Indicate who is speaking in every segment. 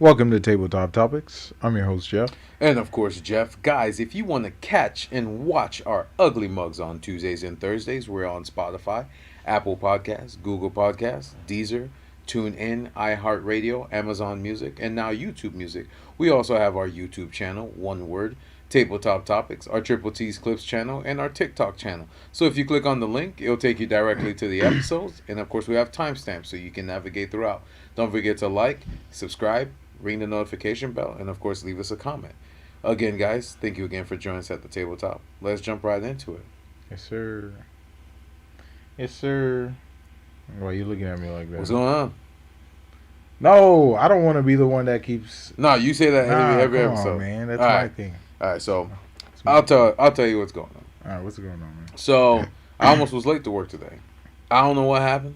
Speaker 1: Welcome to Tabletop Topics. I'm your host, Jeff.
Speaker 2: And of course, Jeff. Guys, if you want to catch and watch our ugly mugs on Tuesdays and Thursdays, we're on Spotify, Apple Podcasts, Google Podcasts, Deezer, TuneIn, iHeartRadio, Amazon Music, and now YouTube Music. We also have our YouTube channel, one word, Tabletop Topics, our Triple T's Clips channel, and our TikTok channel. So if you click on the link, it'll take you directly to the episodes. And of course, we have timestamps so you can navigate throughout. Don't forget to like, subscribe, ring the notification bell, and of course leave us a comment. Again, guys, thank you again for joining us at the tabletop. Let's jump right into it.
Speaker 1: Yes, sir. Yes, sir. Why are you looking at me like that?
Speaker 2: What's going on?
Speaker 1: No, I don't want to be the one that keeps...
Speaker 2: No, you say that every
Speaker 1: come
Speaker 2: episode.
Speaker 1: on, man. That's
Speaker 2: All
Speaker 1: my
Speaker 2: right.
Speaker 1: thing.
Speaker 2: All right, so I'll tell you what's going on.
Speaker 1: All right, what's going on, man?
Speaker 2: So I almost was late to work today. I don't know what happened.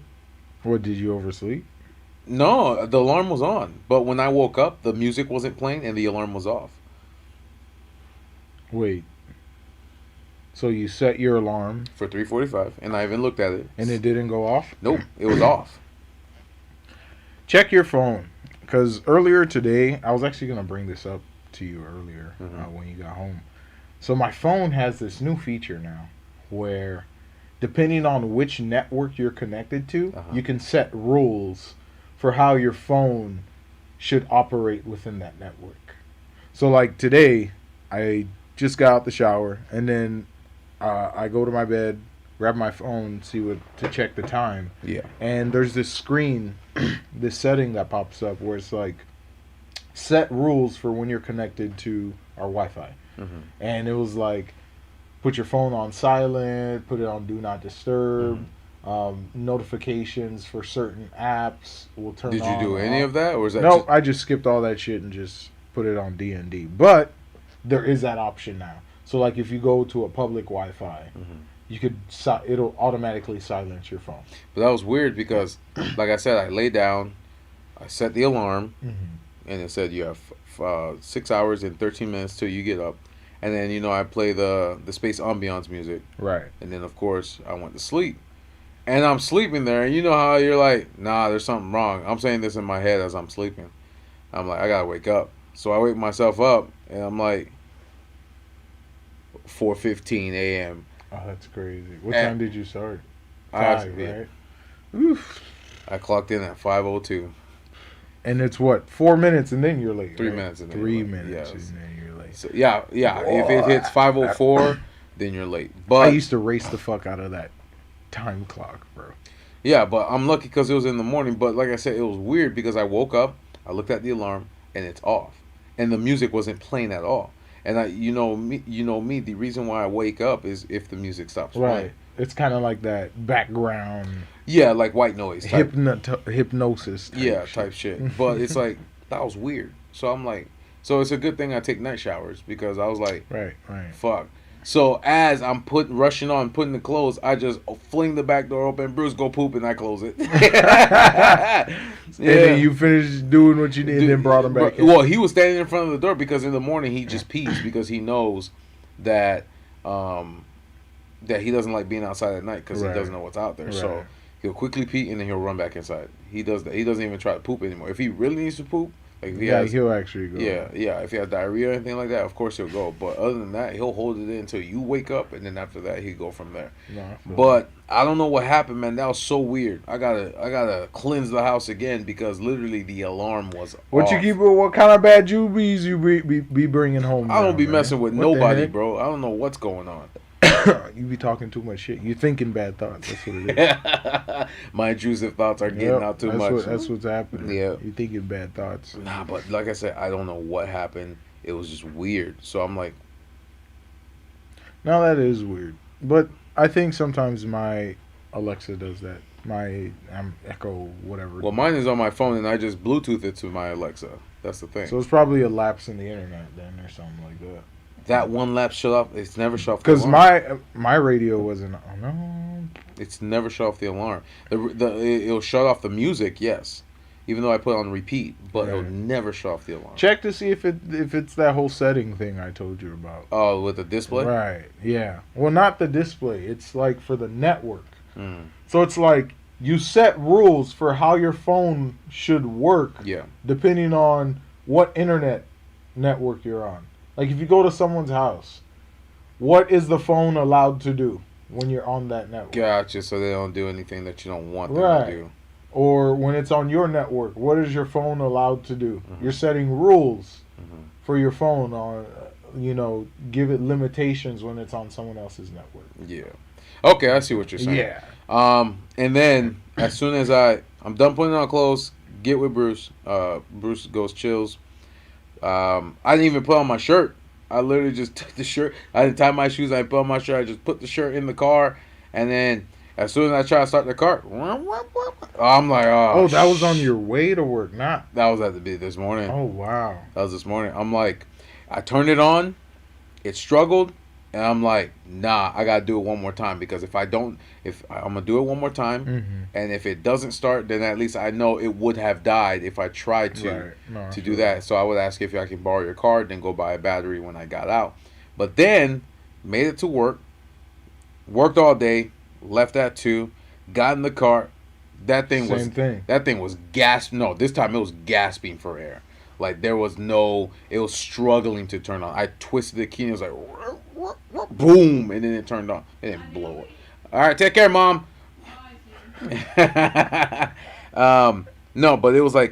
Speaker 1: What, did you oversleep?
Speaker 2: No, the alarm was on, but when I woke up, the music wasn't playing and the alarm was off.
Speaker 1: Wait. So you set your alarm...
Speaker 2: For 3:45, and I even looked at it.
Speaker 1: And it didn't go off?
Speaker 2: Nope, it was off.
Speaker 1: Check your phone. Because earlier today, I was actually going to bring this up to you earlier when you got home. So my phone has this new feature now where depending on which network you're connected to, you can set rules for how your phone should operate within that network. So like today, I just got out the shower and then I go to my bed, grab my phone, to check the time.
Speaker 2: Yeah.
Speaker 1: And there's this screen, this setting that pops up where it's like set rules for when you're connected to our Wi-Fi. And it was like put your phone on silent, put it on do not disturb. Notifications for certain apps will turn on.
Speaker 2: Did you do any of that, or was that?
Speaker 1: No, I just skipped all that shit and just put it on D&D. But there is that option now. So like if you go to a public Wi-Fi, you could it'll automatically silence your phone.
Speaker 2: But that was weird because, like I said, I lay down, I set the alarm, and it said you have 6 hours and 13 minutes till you get up. And then, I play the space ambiance music.
Speaker 1: Right.
Speaker 2: And then, of course, I went to sleep. And I'm sleeping there, and you know how you're like, nah, there's something wrong. I'm saying this in my head as I'm sleeping. I'm like, I gotta wake up. So I wake myself up, and I'm like, 4:15 a.m.
Speaker 1: Oh, that's crazy. What time did you start? 5,
Speaker 2: yeah.
Speaker 1: right? Oof.
Speaker 2: I clocked in at 5:02.
Speaker 1: And it's what, 4 minutes and then you're late.
Speaker 2: 3
Speaker 1: right?
Speaker 2: minutes and then
Speaker 1: 3
Speaker 2: you're late.
Speaker 1: minutes
Speaker 2: Yes.
Speaker 1: and then you're late.
Speaker 2: So yeah. If it hits 5:04, then you're late. But
Speaker 1: I used to race the fuck out of that time clock, bro.
Speaker 2: Yeah, but I'm lucky because it was in the morning. But like I said, it was weird because I woke up, I looked at the alarm, and it's off, and the music wasn't playing at all. And me. The reason why I wake up is if the music stops playing.
Speaker 1: Right. It's kind of like that background.
Speaker 2: Yeah, like white noise.
Speaker 1: Hypnosis.
Speaker 2: Type shit. But it's like that was weird. So I'm like, so it's a good thing I take night showers because I was like,
Speaker 1: right.
Speaker 2: fuck. So as I'm rushing on, putting the clothes, I just fling the back door open. Bruce, go poop, and I close it.
Speaker 1: And then you finished doing what you did, and then brought him back in.
Speaker 2: Well, he was standing in front of the door because in the morning he just pees because he knows that that he doesn't like being outside at night because he doesn't know what's out there. Right. So he'll quickly pee and then he'll run back inside. He does that. He doesn't even try to poop anymore. If he really needs to poop. Like if
Speaker 1: he'll actually go.
Speaker 2: Yeah. If he has diarrhea or anything like that, of course he'll go. But other than that, he'll hold it in until you wake up, and then after that, he'll go from there. But I don't know what happened, man. That was so weird. I gotta cleanse the house again because literally the alarm was
Speaker 1: What
Speaker 2: off.
Speaker 1: What kind of bad jubies you be bringing home?
Speaker 2: I don't be messing with nobody, bro. I don't know what's going on.
Speaker 1: You be talking too much shit. You thinking bad thoughts. That's what it is.
Speaker 2: My intrusive thoughts are getting out too much.
Speaker 1: That's what's happening.
Speaker 2: Yeah.
Speaker 1: You thinking bad thoughts.
Speaker 2: Nah, but like I said, I don't know what happened. It was just weird. So I'm like...
Speaker 1: No, that is weird. But I think sometimes my Alexa does that. My Echo, whatever.
Speaker 2: Well, mine is on my phone, and I just Bluetooth it to my Alexa. That's the thing.
Speaker 1: So it's probably a lapse in the internet then or something like that.
Speaker 2: That one lapse shut off. It's never shut off the
Speaker 1: because
Speaker 2: alarm.
Speaker 1: my radio wasn't. Oh no.
Speaker 2: It's never shut off the alarm. It'll shut off the music, yes, even though I put it on repeat, but it'll never shut off the alarm.
Speaker 1: Check to see if it's that whole setting thing I told you about.
Speaker 2: Oh, with the display.
Speaker 1: Right. Yeah. Well, not the display. It's like for the network. So it's like you set rules for how your phone should work.
Speaker 2: Yeah.
Speaker 1: Depending on what internet network you're on. Like if you go to someone's house, what is the phone allowed to do when you're on that network?
Speaker 2: Gotcha. So they don't do anything that you don't want them
Speaker 1: Right.
Speaker 2: to do.
Speaker 1: Or when it's on your network, what is your phone allowed to do?
Speaker 2: Mhm.
Speaker 1: You're setting rules
Speaker 2: Mhm.
Speaker 1: for your phone on, give it limitations when it's on someone else's network.
Speaker 2: Yeah. Okay, I see what you're saying.
Speaker 1: Yeah.
Speaker 2: And then as soon as I'm done putting on clothes, get with Bruce. Bruce goes chills. I didn't even put on my shirt. I literally just took the shirt. I didn't tie my shoes. I didn't put on my shirt. I just put the shirt in the car, and then as soon as I try to start the car, I'm like,
Speaker 1: Oh, that was on your way to work, not.
Speaker 2: That was at the beat this morning.
Speaker 1: Oh wow.
Speaker 2: That was this morning. I'm like, I turned it on. It struggled. And I'm like, nah, I gotta do it one more time because if I'm gonna do it one more time,
Speaker 1: Mm-hmm.
Speaker 2: and if it doesn't start, then at least I know it would have died if I tried to
Speaker 1: Right. No,
Speaker 2: to do that. So I would ask if I can borrow your card, then go buy a battery when I got out. But then made it to work, worked all day, left at 2, got in the car. That thing was gasping. No, this time it was gasping for air. Like it was struggling to turn on. I twisted the key and it was like, boom, and then it turned on. It didn't blow it. All right, take care, Mom. No, but it was like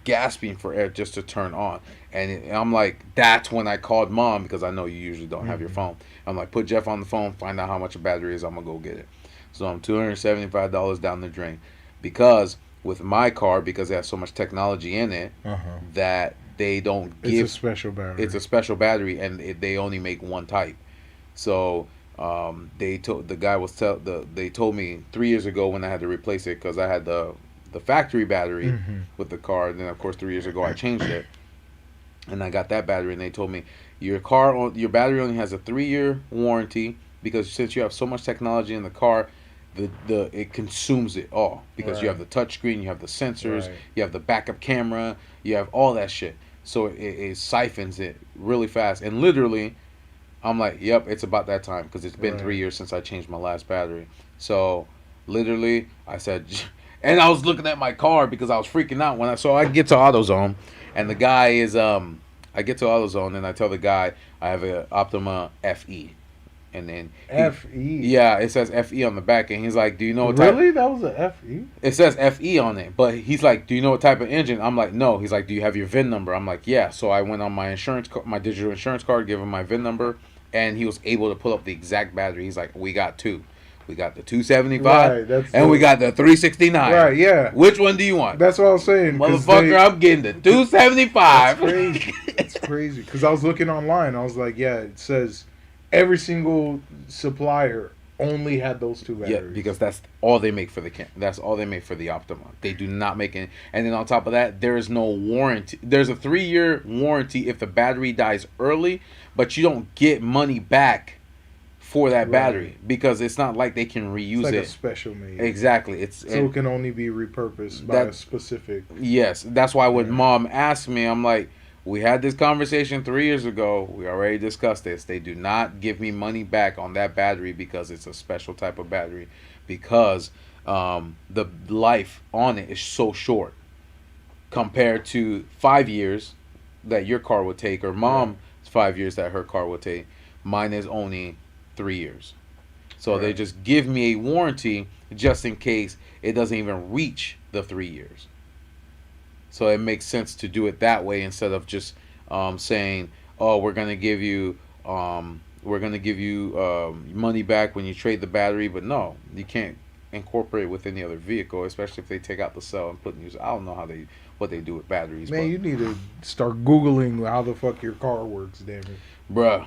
Speaker 2: gasping for air just to turn on. And I'm like, that's when I called Mom because I know you usually don't have your phone. I'm like, put Jeff on the phone, find out how much a battery is. I'm gonna go get it. So I'm $275 down the drain because with my car, because it has so much technology in it, that they don't give.
Speaker 1: It's a special battery.
Speaker 2: It's a special battery, and they only make one type. So they told they told me 3 years ago when I had to replace it because I had the factory battery with the car. And then of course 3 years ago I changed it, and I got that battery. And they told me your battery only has a 3-year warranty because since you have so much technology in the car. It consumes it all because you have the touchscreen, you have the sensors, you have the backup camera, you have all that shit. So it siphons it really fast. And literally, I'm like, yep, it's about that time because it's been 3 years since I changed my last battery. So literally, I said, and I was looking at my car because I was freaking out I get to AutoZone, and the guy is I get to AutoZone and I tell the guy I have an Optima FE. And then
Speaker 1: FE.
Speaker 2: Yeah, it says FE on the back, and he's like, "Do you know what
Speaker 1: type?" Really, that was a FE.
Speaker 2: It says FE on it, but he's like, "Do you know what type of engine?" I'm like, "No." He's like, "Do you have your VIN number?" I'm like, "Yeah." So I went on my my digital insurance card, give him my VIN number, and he was able to pull up the exact battery. He's like, "We got 2. We got the 275, and we got the 369.
Speaker 1: Right? Yeah.
Speaker 2: Which one do you want?"
Speaker 1: That's what I was saying,
Speaker 2: motherfucker. I'm getting the 275.
Speaker 1: That's crazy. It's crazy because I was looking online. I was like, "Yeah, it says." Every single supplier only had those 2 batteries.
Speaker 2: Yeah, because that's all they make for that's all they make for the Optima. They do not make any. And then on top of that, there is no warranty. There's a 3-year warranty if the battery dies early, but you don't get money back for that battery because it's not like they can reuse
Speaker 1: it's like
Speaker 2: it.
Speaker 1: A special made.
Speaker 2: Exactly.
Speaker 1: It can only be repurposed by a specific.
Speaker 2: Yes, that's why when Mom asked me, I'm like. We had this conversation 3 years ago. We already discussed this. They do not give me money back on that battery because it's a special type of battery. Because the life on it is so short compared to 5 years that your car would take, or Mom's 5 years that her car would take. Mine is only 3 years. So they just give me a warranty just in case it doesn't even reach the 3 years. So it makes sense to do it that way instead of just saying, "Oh, we're gonna give you money back when you trade the battery." But no, you can't incorporate it with any other vehicle, especially if they take out the cell and put new. I don't know what they do with batteries.
Speaker 1: Man, you need to start Googling how the fuck your car works, damn it,
Speaker 2: bruh.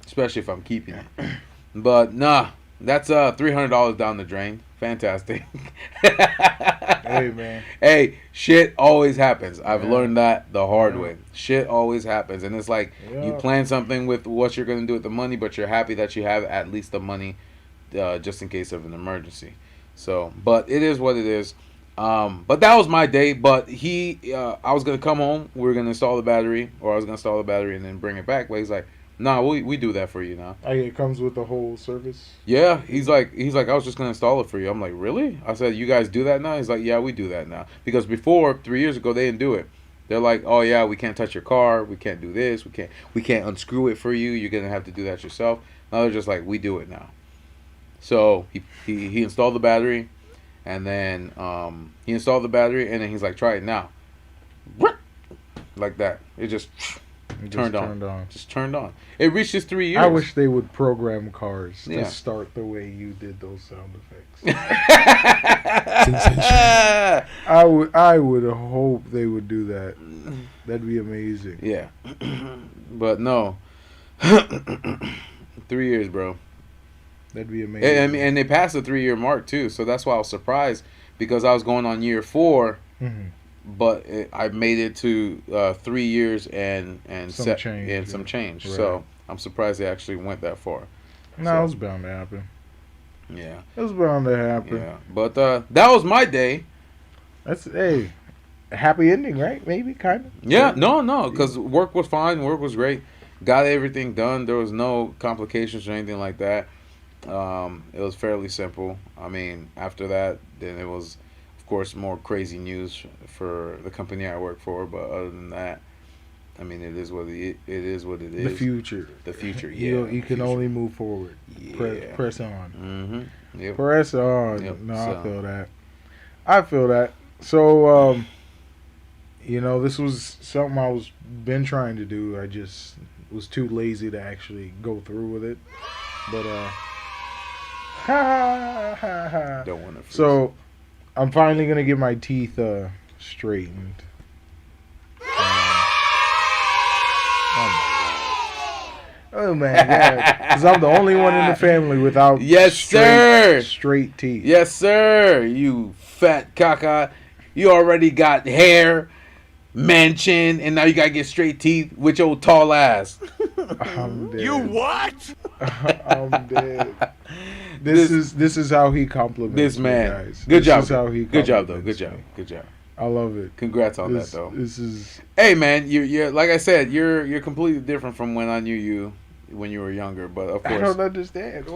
Speaker 2: Especially if I'm keeping it. But nah, that's $300 down the drain. Fantastic.
Speaker 1: Hey, man.
Speaker 2: Hey, shit always happens. I've learned that the hard way. Shit always happens. And it's like you plan something with what you're going to do with the money, but you're happy that you have at least the money just in case of an emergency. So, but it is what it is. But that was my day. But I was going to come home. We were going to install the battery, or I was going to install the battery and then bring it back. But he's like, "Nah, we do that for you now."
Speaker 1: It comes with the whole service?
Speaker 2: Yeah, he's like, "I was just gonna install it for you." I'm like, "Really?" I said, "You guys do that now?" He's like, "Yeah, we do that now." Because before, 3 years ago, they didn't do it. They're like, oh yeah, we can't touch your car, we can't do this, we can't unscrew it for you. You're gonna have to do that yourself. Now they're just like, we do it now. So he installed the battery, and then he installed the battery, and then he's like, try it now, like that. It just turned on. Just turned on. It reached its 3 years.
Speaker 1: I wish they would program cars to start the way you did those sound effects. I would hope they would do that. That'd be amazing.
Speaker 2: Yeah. But no. 3 years, bro.
Speaker 1: That'd be amazing.
Speaker 2: I mean, and they passed the 3 year mark too, so that's why I was surprised, because I was going on year 4, but I made it to 3 years and some change. Right. So I'm surprised they actually went that far.
Speaker 1: No, it was bound to happen.
Speaker 2: Yeah,
Speaker 1: it was bound to happen.
Speaker 2: Yeah, but that was my day.
Speaker 1: That's a happy ending, right? Maybe kind of.
Speaker 2: Yeah, no, because work was fine. Work was great. Got everything done. There was no complications or anything like that. It was fairly simple. I mean, after that, then it was, of course, more crazy news for the company I work for. But other than that, I mean, it is what it is.
Speaker 1: The future.
Speaker 2: The future. Yeah.
Speaker 1: You can only move forward.
Speaker 2: Yeah.
Speaker 1: Press on.
Speaker 2: Yep.
Speaker 1: Press on.
Speaker 2: Yep.
Speaker 1: No, I feel that. I feel that. So, this was something I was been trying to do. I just was too lazy to actually go through with it. But
Speaker 2: don't want to.
Speaker 1: So, I'm finally gonna get my teeth straightened. Oh my god! Because I'm the only one in the family without straight teeth.
Speaker 2: Yes, sir. You fat caca. You already got hair, mansion, and now you gotta get straight teeth with your tall ass.
Speaker 1: I'm dead.
Speaker 3: You what?
Speaker 1: I'm dead. This is how he compliments
Speaker 2: this man.
Speaker 1: Me, guys.
Speaker 2: Good job.
Speaker 1: Is how he
Speaker 2: Good job though.
Speaker 1: compliments
Speaker 2: Good job.
Speaker 1: me.
Speaker 2: Good job.
Speaker 1: I love it.
Speaker 2: Congrats on that though.
Speaker 1: This is.
Speaker 2: Hey man, you're like I said, you're completely different from when I knew you when you were younger. But of course,
Speaker 1: I don't understand.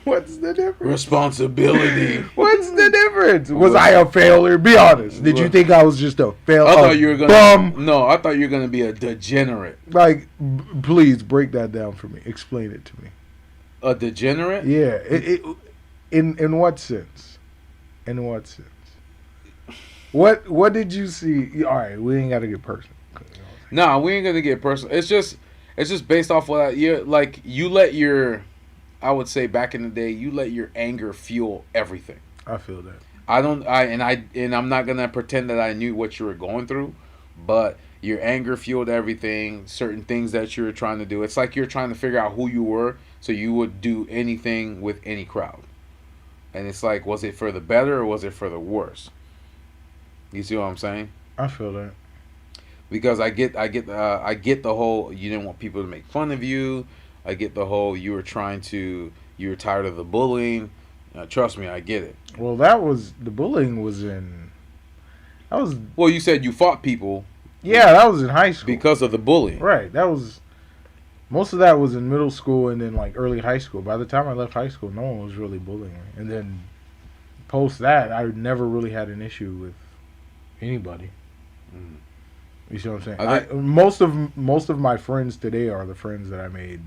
Speaker 1: What's the difference?
Speaker 2: Responsibility.
Speaker 1: What's the difference? Was I a failure? Be honest. Did you think I was just a failure?
Speaker 2: I thought you were gonna.
Speaker 1: Bum?
Speaker 2: No, I thought you were gonna be a degenerate.
Speaker 1: Like, please break that down for me. Explain it to me.
Speaker 2: A degenerate?
Speaker 1: Yeah. In what sense? In what sense? What did you see? All right, we ain't got to get personal.
Speaker 2: Nah, we ain't gonna get personal. It's just based off what you let your, I would say back in the day, you let your anger fuel everything.
Speaker 1: I feel that.
Speaker 2: I'm not gonna pretend that I knew what you were going through, but your anger fueled everything. Certain things that you were trying to do. It's like you're trying to figure out who you were, so you would do anything with any crowd. And it's like, was it for the better or was it for the worse? You see what I'm saying?
Speaker 1: I feel that.
Speaker 2: Because I get the whole you didn't want people to make fun of you. I get the whole you were tired of the bullying. Trust me, I get it.
Speaker 1: Well, the bullying was in.
Speaker 2: Well, you said you fought people.
Speaker 1: Yeah, that was in high school
Speaker 2: because of the bullying.
Speaker 1: Right. Most of that was in middle school and then like early high school. By the time I left high school, no one was really bullying me. And then post that, I never really had an issue with anybody. You see what I'm saying? Most of my friends today are the friends that I made.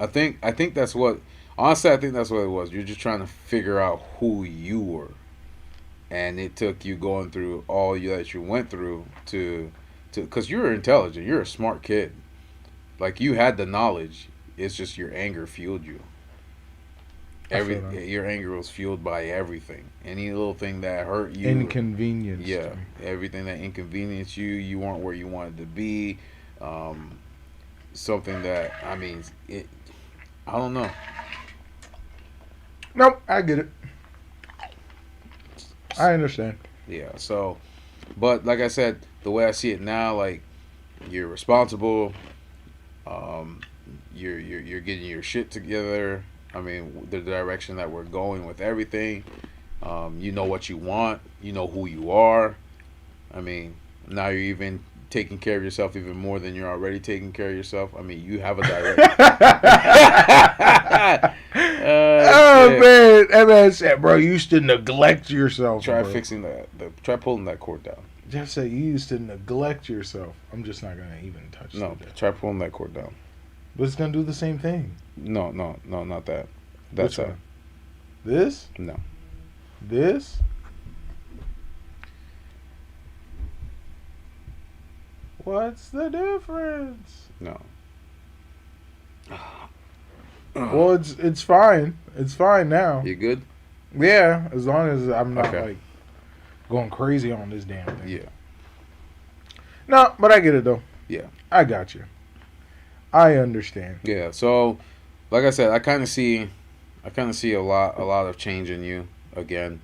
Speaker 2: I think that's what. Honestly, I think that's what it was. You're just trying to figure out who you were, and it took you going through all that you went through to, because you're intelligent. You're a smart kid. Like you had the knowledge. It's just your anger fueled you. Your anger was fueled by everything. Any little thing that hurt you,
Speaker 1: inconvenienced.
Speaker 2: Yeah, everything that inconvenienced you. You weren't where you wanted to be. Something that I don't know.
Speaker 1: Nope, I get it. I understand.
Speaker 2: Yeah. So, but like I said, the way I see it now, like you're responsible. You're getting your shit together. I mean, the direction that we're going with everything. You know what you want. You know who you are. I mean, now you're even taking care of yourself even more than you're already taking care of yourself. I mean, you have a direction.
Speaker 1: Man, that man said, bro, you used to neglect yourself.
Speaker 2: Try
Speaker 1: bro.
Speaker 2: fixing try pulling that cord down.
Speaker 1: Jeff said you used to neglect yourself. I'm just not gonna even touch
Speaker 2: No,
Speaker 1: that.
Speaker 2: try pulling that cord down.
Speaker 1: But it's gonna do the same thing.
Speaker 2: No, not that. That's
Speaker 1: Which one? This?
Speaker 2: No.
Speaker 1: This? What's the difference?
Speaker 2: No.
Speaker 1: Well, it's fine. It's fine now.
Speaker 2: You good?
Speaker 1: Yeah, as long as I'm not
Speaker 2: Okay.
Speaker 1: like going crazy on this damn thing.
Speaker 2: Yeah.
Speaker 1: No, but I get it though.
Speaker 2: Yeah.
Speaker 1: I got you. I understand.
Speaker 2: Yeah. So, like I said, I kind of see a lot of change in you again,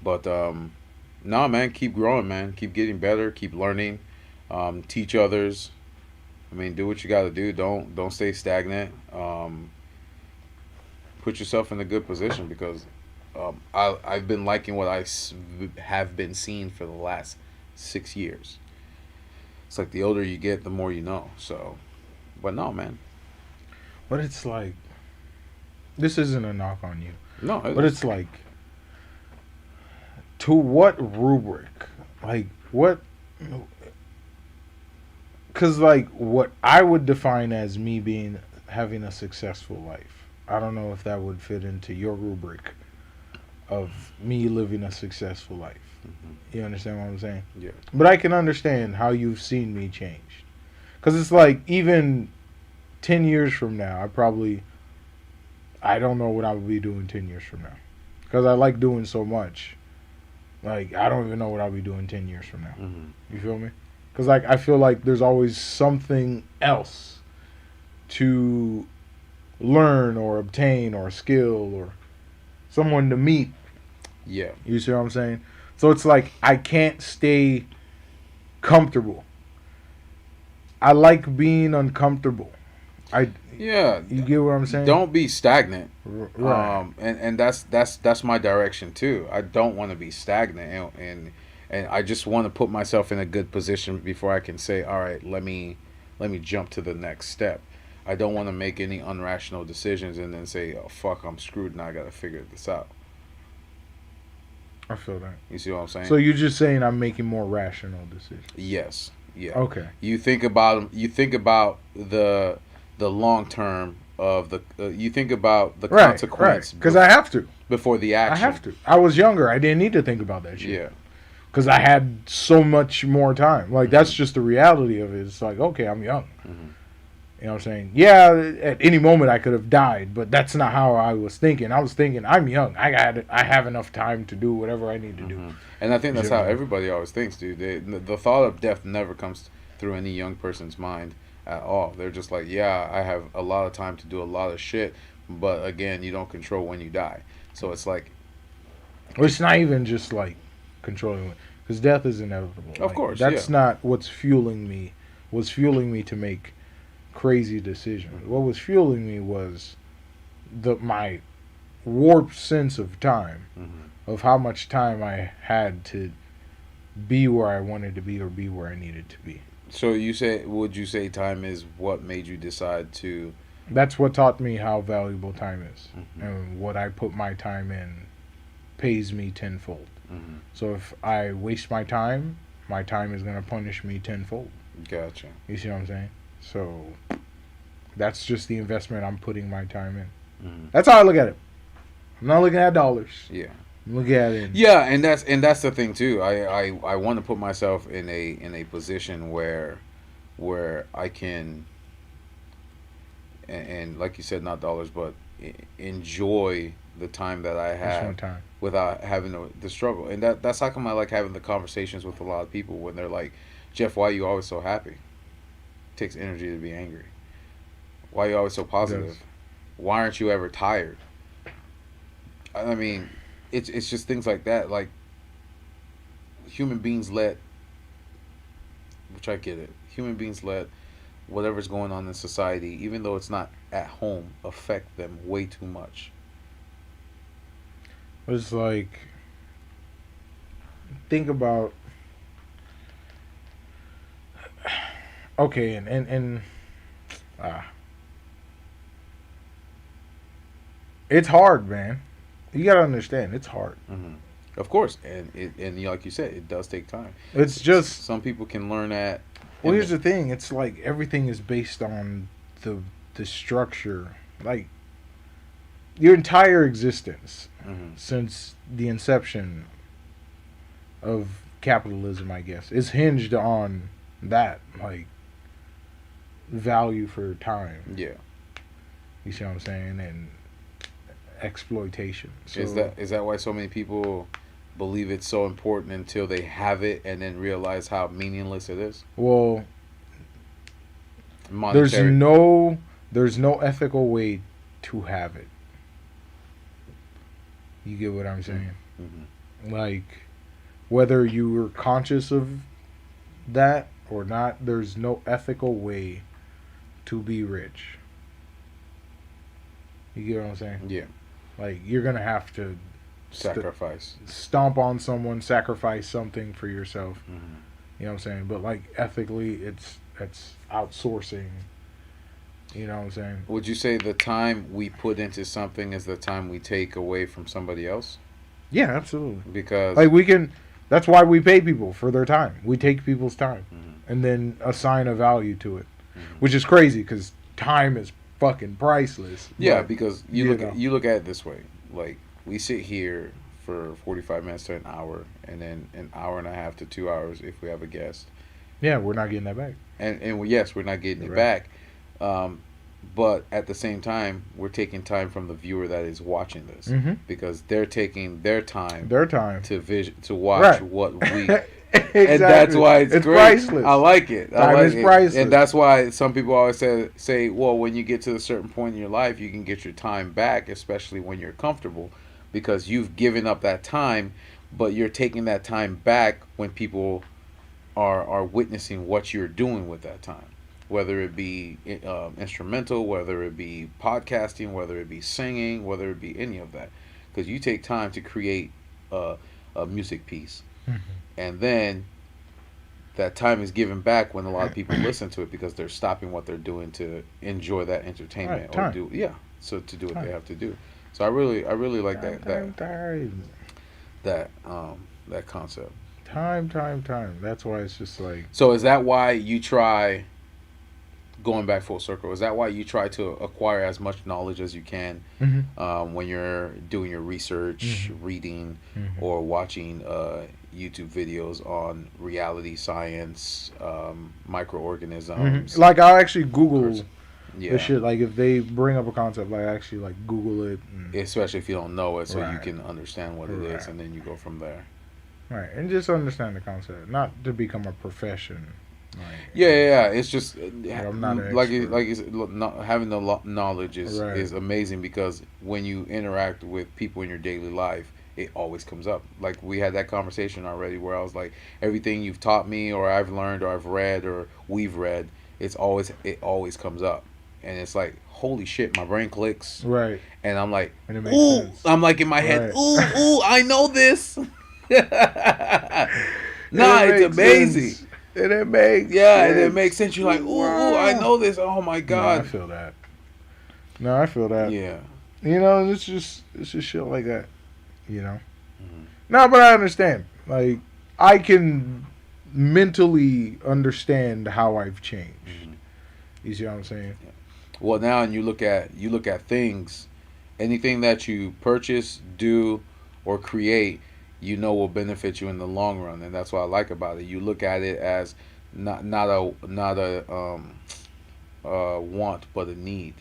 Speaker 2: but nah, man, keep growing, man. Keep getting better. Keep learning. Teach others. I mean, do what you got to do. Don't stay stagnant. Put yourself in a good position because I've been liking what have been seeing for the last 6 years. It's like the older you get, the more you know. So, but no, man.
Speaker 1: But it's like, this isn't a knock on you.
Speaker 2: No,
Speaker 1: But it's like, to what rubric? Like, what? Because, like, what I would define as me having a successful life, I don't know if that would fit into your rubric of me living a successful life. You understand what I'm saying?
Speaker 2: Yeah.
Speaker 1: But I can understand how you've seen me change. Because it's like, even 10 years from now, I don't know what I would be doing 10 years from now. Because I like doing so much. Like, I don't even know what I'll be doing 10 years from now. You feel me? Because, like, I feel like there's always something else to learn or obtain or skill or someone to meet.
Speaker 2: Yeah.
Speaker 1: You see what I'm saying? So it's like I can't stay comfortable. I like being uncomfortable.
Speaker 2: Yeah.
Speaker 1: You get what I'm saying?
Speaker 2: Don't be stagnant.
Speaker 1: Right.
Speaker 2: And that's my direction too. I don't want to be stagnant, and I just want to put myself in a good position before I can say, all right, let me jump to the next step. I don't want to make any irrational decisions and then say, oh fuck, I'm screwed now. I got to figure this out.
Speaker 1: I feel that.
Speaker 2: You see what I'm saying?
Speaker 1: So you're just saying I'm making more rational decisions.
Speaker 2: Yes. Yeah.
Speaker 1: Okay.
Speaker 2: You think about the long term of the. You think about the consequence.
Speaker 1: Right. Because I have to.
Speaker 2: Before the action.
Speaker 1: I have to. I was younger. I didn't need to think about that shit.
Speaker 2: Yeah.
Speaker 1: Because I had so much more time. Like, that's just the reality of it. It's like, okay, I'm young. You know what I'm saying? Yeah, at any moment I could have died, but that's not how I was thinking. I was thinking, I'm young. I have enough time to do whatever I need to do.
Speaker 2: And I think that's how everybody always thinks, dude. The thought of death never comes through any young person's mind at all. They're just like, yeah, I have a lot of time to do a lot of shit, but again, you don't control when you die. So it's like...
Speaker 1: Well, it's not even just like controlling it, because death is inevitable.
Speaker 2: Of course,
Speaker 1: that's not what's fueling me. What's fueling me to make crazy decisions. What was fueling me was my warped sense of time, of how much time I had to be where I wanted to be or be where I needed to be.
Speaker 2: So would you say time is what made you decide to...
Speaker 1: That's what taught me how valuable time is. And what I put my time in pays me tenfold. So if I waste my time is going to punish me tenfold.
Speaker 2: Gotcha.
Speaker 1: You see what I'm saying? So that's just the investment I'm putting my time in. That's how I look at it. I'm not looking at dollars.
Speaker 2: Yeah.
Speaker 1: I'm looking at it.
Speaker 2: Yeah, and that's the thing too. I want to put myself in a position where I can and like you said, not dollars, but enjoy the time that I have without having the struggle. And that's how come I like having the conversations with a lot of people when they're like, Jeff, why are you always so happy? It takes energy to be angry. Why are you always so positive? Why aren't you ever tired? I mean, it's just things like that. Like, human beings which I get it, human beings let whatever's going on in society, even though it's not at home, affect them way too much.
Speaker 1: It's like, think about, okay, and it's hard, man. You gotta understand, it's hard.
Speaker 2: Of course, and like you said, it does take time.
Speaker 1: It's just
Speaker 2: Some people can learn that.
Speaker 1: well. Here's the thing: it's like everything is based on the structure, like your entire existence since the inception of capitalism, I guess, is hinged on that, like, value for time.
Speaker 2: Yeah.
Speaker 1: You see what I'm saying? And exploitation. So,
Speaker 2: Is that why so many people believe it's so important until they have it and then realize how meaningless it is?
Speaker 1: well,
Speaker 2: Monetary.
Speaker 1: there's no ethical way to have it. You get what I'm saying?
Speaker 2: Mm-hmm.
Speaker 1: Like, whether you were conscious of that or not, there's no ethical way to be rich. You get what I'm saying?
Speaker 2: Yeah.
Speaker 1: Like, you're gonna have to
Speaker 2: Sacrifice.
Speaker 1: stomp on someone, sacrifice something for yourself.
Speaker 2: Mm-hmm.
Speaker 1: You know what I'm saying? But, like, ethically, it's outsourcing. You know what I'm saying?
Speaker 2: Would you say the time we put into something is the time we take away from somebody else?
Speaker 1: Yeah, absolutely.
Speaker 2: Because
Speaker 1: Like, we can. That's why we pay people for their time. We take people's time
Speaker 2: Mhm.
Speaker 1: and then assign a value to it,
Speaker 2: Mhm.
Speaker 1: which is crazy because time is fucking priceless.
Speaker 2: yeah,
Speaker 1: But,
Speaker 2: because you look at it this way. Like, we sit here for 45 minutes to an hour, and then an hour and a half to 2 hours if we have a guest.
Speaker 1: yeah, we're not getting that back.
Speaker 2: And yes, we're not getting it
Speaker 1: Right.
Speaker 2: back. But at the same time, we're taking time from the viewer that is watching this
Speaker 1: Mm-hmm.
Speaker 2: because they're taking their time
Speaker 1: Their time.
Speaker 2: to watch
Speaker 1: Right.
Speaker 2: what we.
Speaker 1: Exactly.
Speaker 2: And that's why it's great.
Speaker 1: priceless.
Speaker 2: I like it. I
Speaker 1: Time
Speaker 2: like
Speaker 1: is
Speaker 2: it.
Speaker 1: priceless.
Speaker 2: And that's why some people always say, well, when you get to a certain point in your life, you can get your time back, especially when you're comfortable, because you've given up that time, but you're taking that time back when people are witnessing what you're doing with that time, whether it be instrumental, whether it be podcasting, whether it be singing, whether it be any of that, because you take time to create a music piece.
Speaker 1: Mhm.
Speaker 2: And then that time is given back when a lot of people listen to it because they're stopping what they're doing to enjoy that entertainment
Speaker 1: Right,
Speaker 2: or do to do what
Speaker 1: Time.
Speaker 2: they have to do. So I really like
Speaker 1: Time.
Speaker 2: that concept.
Speaker 1: Time. That's why it's just like
Speaker 2: So is that why you try, going back full circle, is that why you try to acquire as much knowledge as you can when you're doing your research, reading, or watching YouTube videos on reality science, microorganisms?
Speaker 1: like I'll actually Google
Speaker 2: Yeah.
Speaker 1: the shit. Like, if they bring up a concept, like, I actually like Google it. And,
Speaker 2: Especially if you don't know it, so you
Speaker 1: Right.
Speaker 2: can understand what it is,
Speaker 1: Right.
Speaker 2: and then you go from there.
Speaker 1: right, and just understand the concept, not to become a profession. Like,
Speaker 2: Yeah. It's just
Speaker 1: I'm not an
Speaker 2: like
Speaker 1: expert.
Speaker 2: you said, having the knowledge is
Speaker 1: Right.
Speaker 2: is amazing because when you interact with people in your daily life, it always comes up. Like, we had that conversation already where I was like, everything you've taught me or I've learned or I've read or we've read, it always comes up, and it's like, holy shit, my brain clicks,
Speaker 1: Right.
Speaker 2: and I'm like,
Speaker 1: And it makes
Speaker 2: ooh,
Speaker 1: sense.
Speaker 2: I'm like in my head,
Speaker 1: Right.
Speaker 2: ooh, I know this. Nah,
Speaker 1: It
Speaker 2: it's
Speaker 1: makes
Speaker 2: amazing.
Speaker 1: sense. And it makes
Speaker 2: And it
Speaker 1: sense.
Speaker 2: makes sense. You're like, ooh,
Speaker 1: Wow.
Speaker 2: I know this. Oh my
Speaker 1: No, I
Speaker 2: god.
Speaker 1: feel that. No, I feel that.
Speaker 2: Yeah.
Speaker 1: You know, it's just shit like that. You know.
Speaker 2: Mhm.
Speaker 1: No, but I understand. Like, I can mentally understand how I've changed.
Speaker 2: Mhm.
Speaker 1: You see what I'm saying?
Speaker 2: Well, now, and you look at things, anything that you purchase, do, or create, will benefit you in the long run, and that's what I like about it. You look at it as not a want, but a need.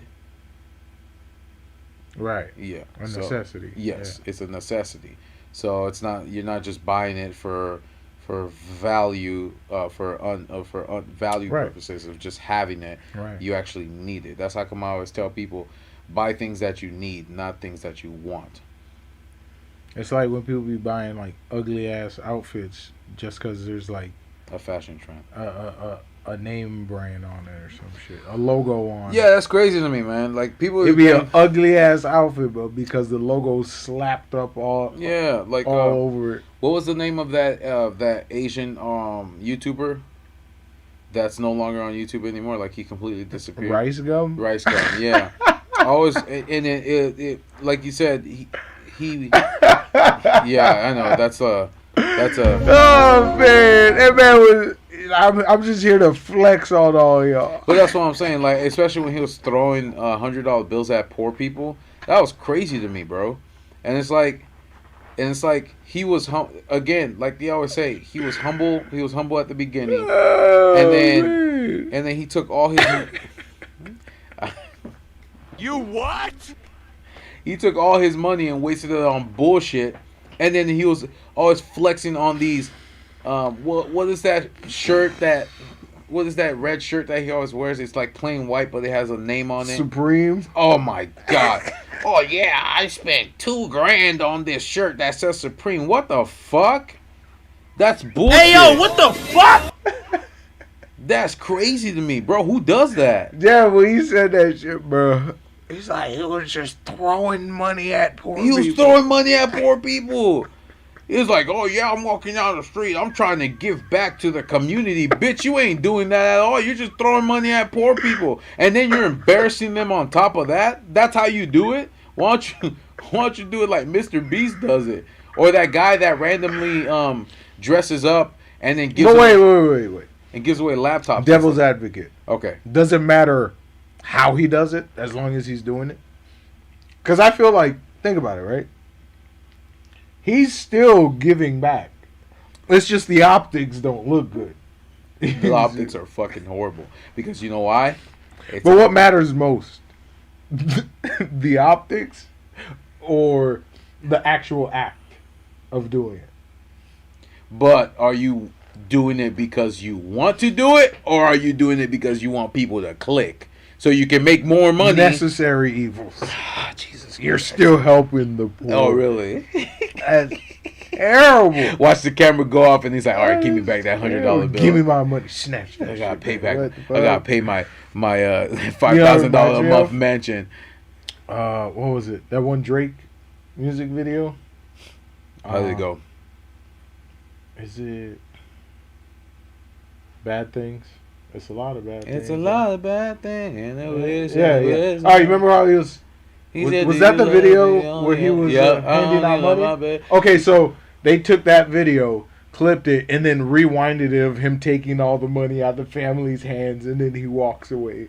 Speaker 1: Right.
Speaker 2: Yeah.
Speaker 1: A
Speaker 2: So,
Speaker 1: necessity.
Speaker 2: yes, it's a necessity. So it's not, you're not just buying it for value, for value
Speaker 1: Right.
Speaker 2: purposes of just having it.
Speaker 1: Yeah. Right.
Speaker 2: You actually need it. That's how come I always tell people, buy things that you need, not things that you want.
Speaker 1: It's like when people be buying like ugly ass outfits just because there's like
Speaker 2: A fashion trend.
Speaker 1: a name brand on it or some shit, a logo on.
Speaker 2: Yeah, that's crazy to me, man. Like, people.
Speaker 1: It'd be an ugly ass outfit, but because the logo's slapped up all
Speaker 2: like
Speaker 1: all over it.
Speaker 2: what was the name of that Asian YouTuber that's no longer on YouTube anymore? Like, he completely disappeared.
Speaker 1: Ricegum.
Speaker 2: Ricegum, yeah. Always, and it like you said, he Yeah, I know. That's a.
Speaker 1: Oh man, that man was. I'm just here to flex on all y'all.
Speaker 2: But that's what I'm saying. Like, especially when he was throwing $100 bills at poor people, that was crazy to me, bro. And it's like he was again, like they always say, he was humble. He was humble at the beginning, and then he took all his.
Speaker 3: You what?
Speaker 2: He took all his money and wasted it on bullshit, and then he was always flexing on these. What is that shirt that? What is that red shirt that he always wears? It's like plain white, but it has a name on it.
Speaker 1: Supreme.
Speaker 2: Oh my god. Oh yeah, I spent $2,000 on this shirt that says Supreme. What the fuck? That's bullshit.
Speaker 3: Hey yo, what the fuck?
Speaker 2: That's crazy to me, bro. Who does that?
Speaker 1: Yeah, when he said that shit, bro. He's like, it was just throwing money at poor people.
Speaker 2: He was throwing money at poor people. He was like, oh yeah, I'm walking down the street. I'm trying to give back to the community. Bitch, you ain't doing that at all. You're just throwing money at poor people. And then you're embarrassing them on top of that. That's how you do it? Why don't you do it like Mr. Beast does it? Or that guy that randomly dresses up and then gives
Speaker 1: wait.
Speaker 2: And gives away laptops.
Speaker 1: Devil's advocate.
Speaker 2: Okay.
Speaker 1: Doesn't matter how he does it as long as he's doing it. Because I feel like, think about it, right? He's still giving back. It's just the optics don't look good.
Speaker 2: The optics are fucking horrible. Because you know why?
Speaker 1: But what matters most? The optics or the actual act of doing it?
Speaker 2: But are you doing it because you want to do it? Or are you doing it because you want people to click? So you can make more money?
Speaker 1: Necessary evils. Jesus, you're still helping the poor.
Speaker 2: Oh, really?
Speaker 1: That's terrible.
Speaker 2: Watch the camera go off, and he's like, "All right, give me back that $100 bill.
Speaker 1: Give me my money. Snatch that.
Speaker 2: I gotta
Speaker 1: shit,
Speaker 2: pay
Speaker 1: man.
Speaker 2: back. I gotta pay my $5,000 a month mansion."
Speaker 1: What was it? That one Drake music video.
Speaker 2: How did it go?
Speaker 1: Is it Bad Things? It's a lot of bad things.
Speaker 2: It's a lot of bad things.
Speaker 1: Yeah. Oh, you remember how he was? Was that the video where he was handing out money? Okay, so they took that video, clipped it, and then rewinded it of him taking all the money out of the family's hands, and then he walks away.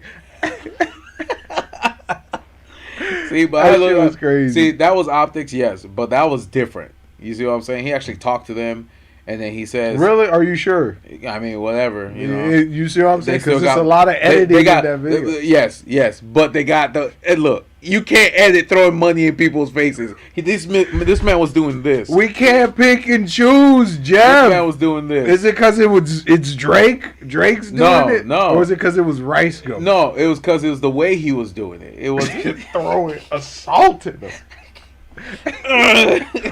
Speaker 2: See, but
Speaker 1: that shit was crazy.
Speaker 2: See, that was optics, yes, but that was different. You see what I'm saying? He actually talked to them. And then he says,
Speaker 1: "Really? Are you sure?"
Speaker 2: I mean, whatever. You know,
Speaker 1: you see what I'm saying? Because there's a lot of editing in that video.
Speaker 2: Yes, but they got the. And look, you can't edit throwing money in people's faces. This man was doing this.
Speaker 1: We can't pick and choose, Jeff.
Speaker 2: This man was doing this.
Speaker 1: Is it because it's Drake? Drake's doing it?
Speaker 2: No.
Speaker 1: Or is it because it was Ricegum?
Speaker 2: No, it was because it was the way he was doing it. It was
Speaker 1: throwing, assaulting them.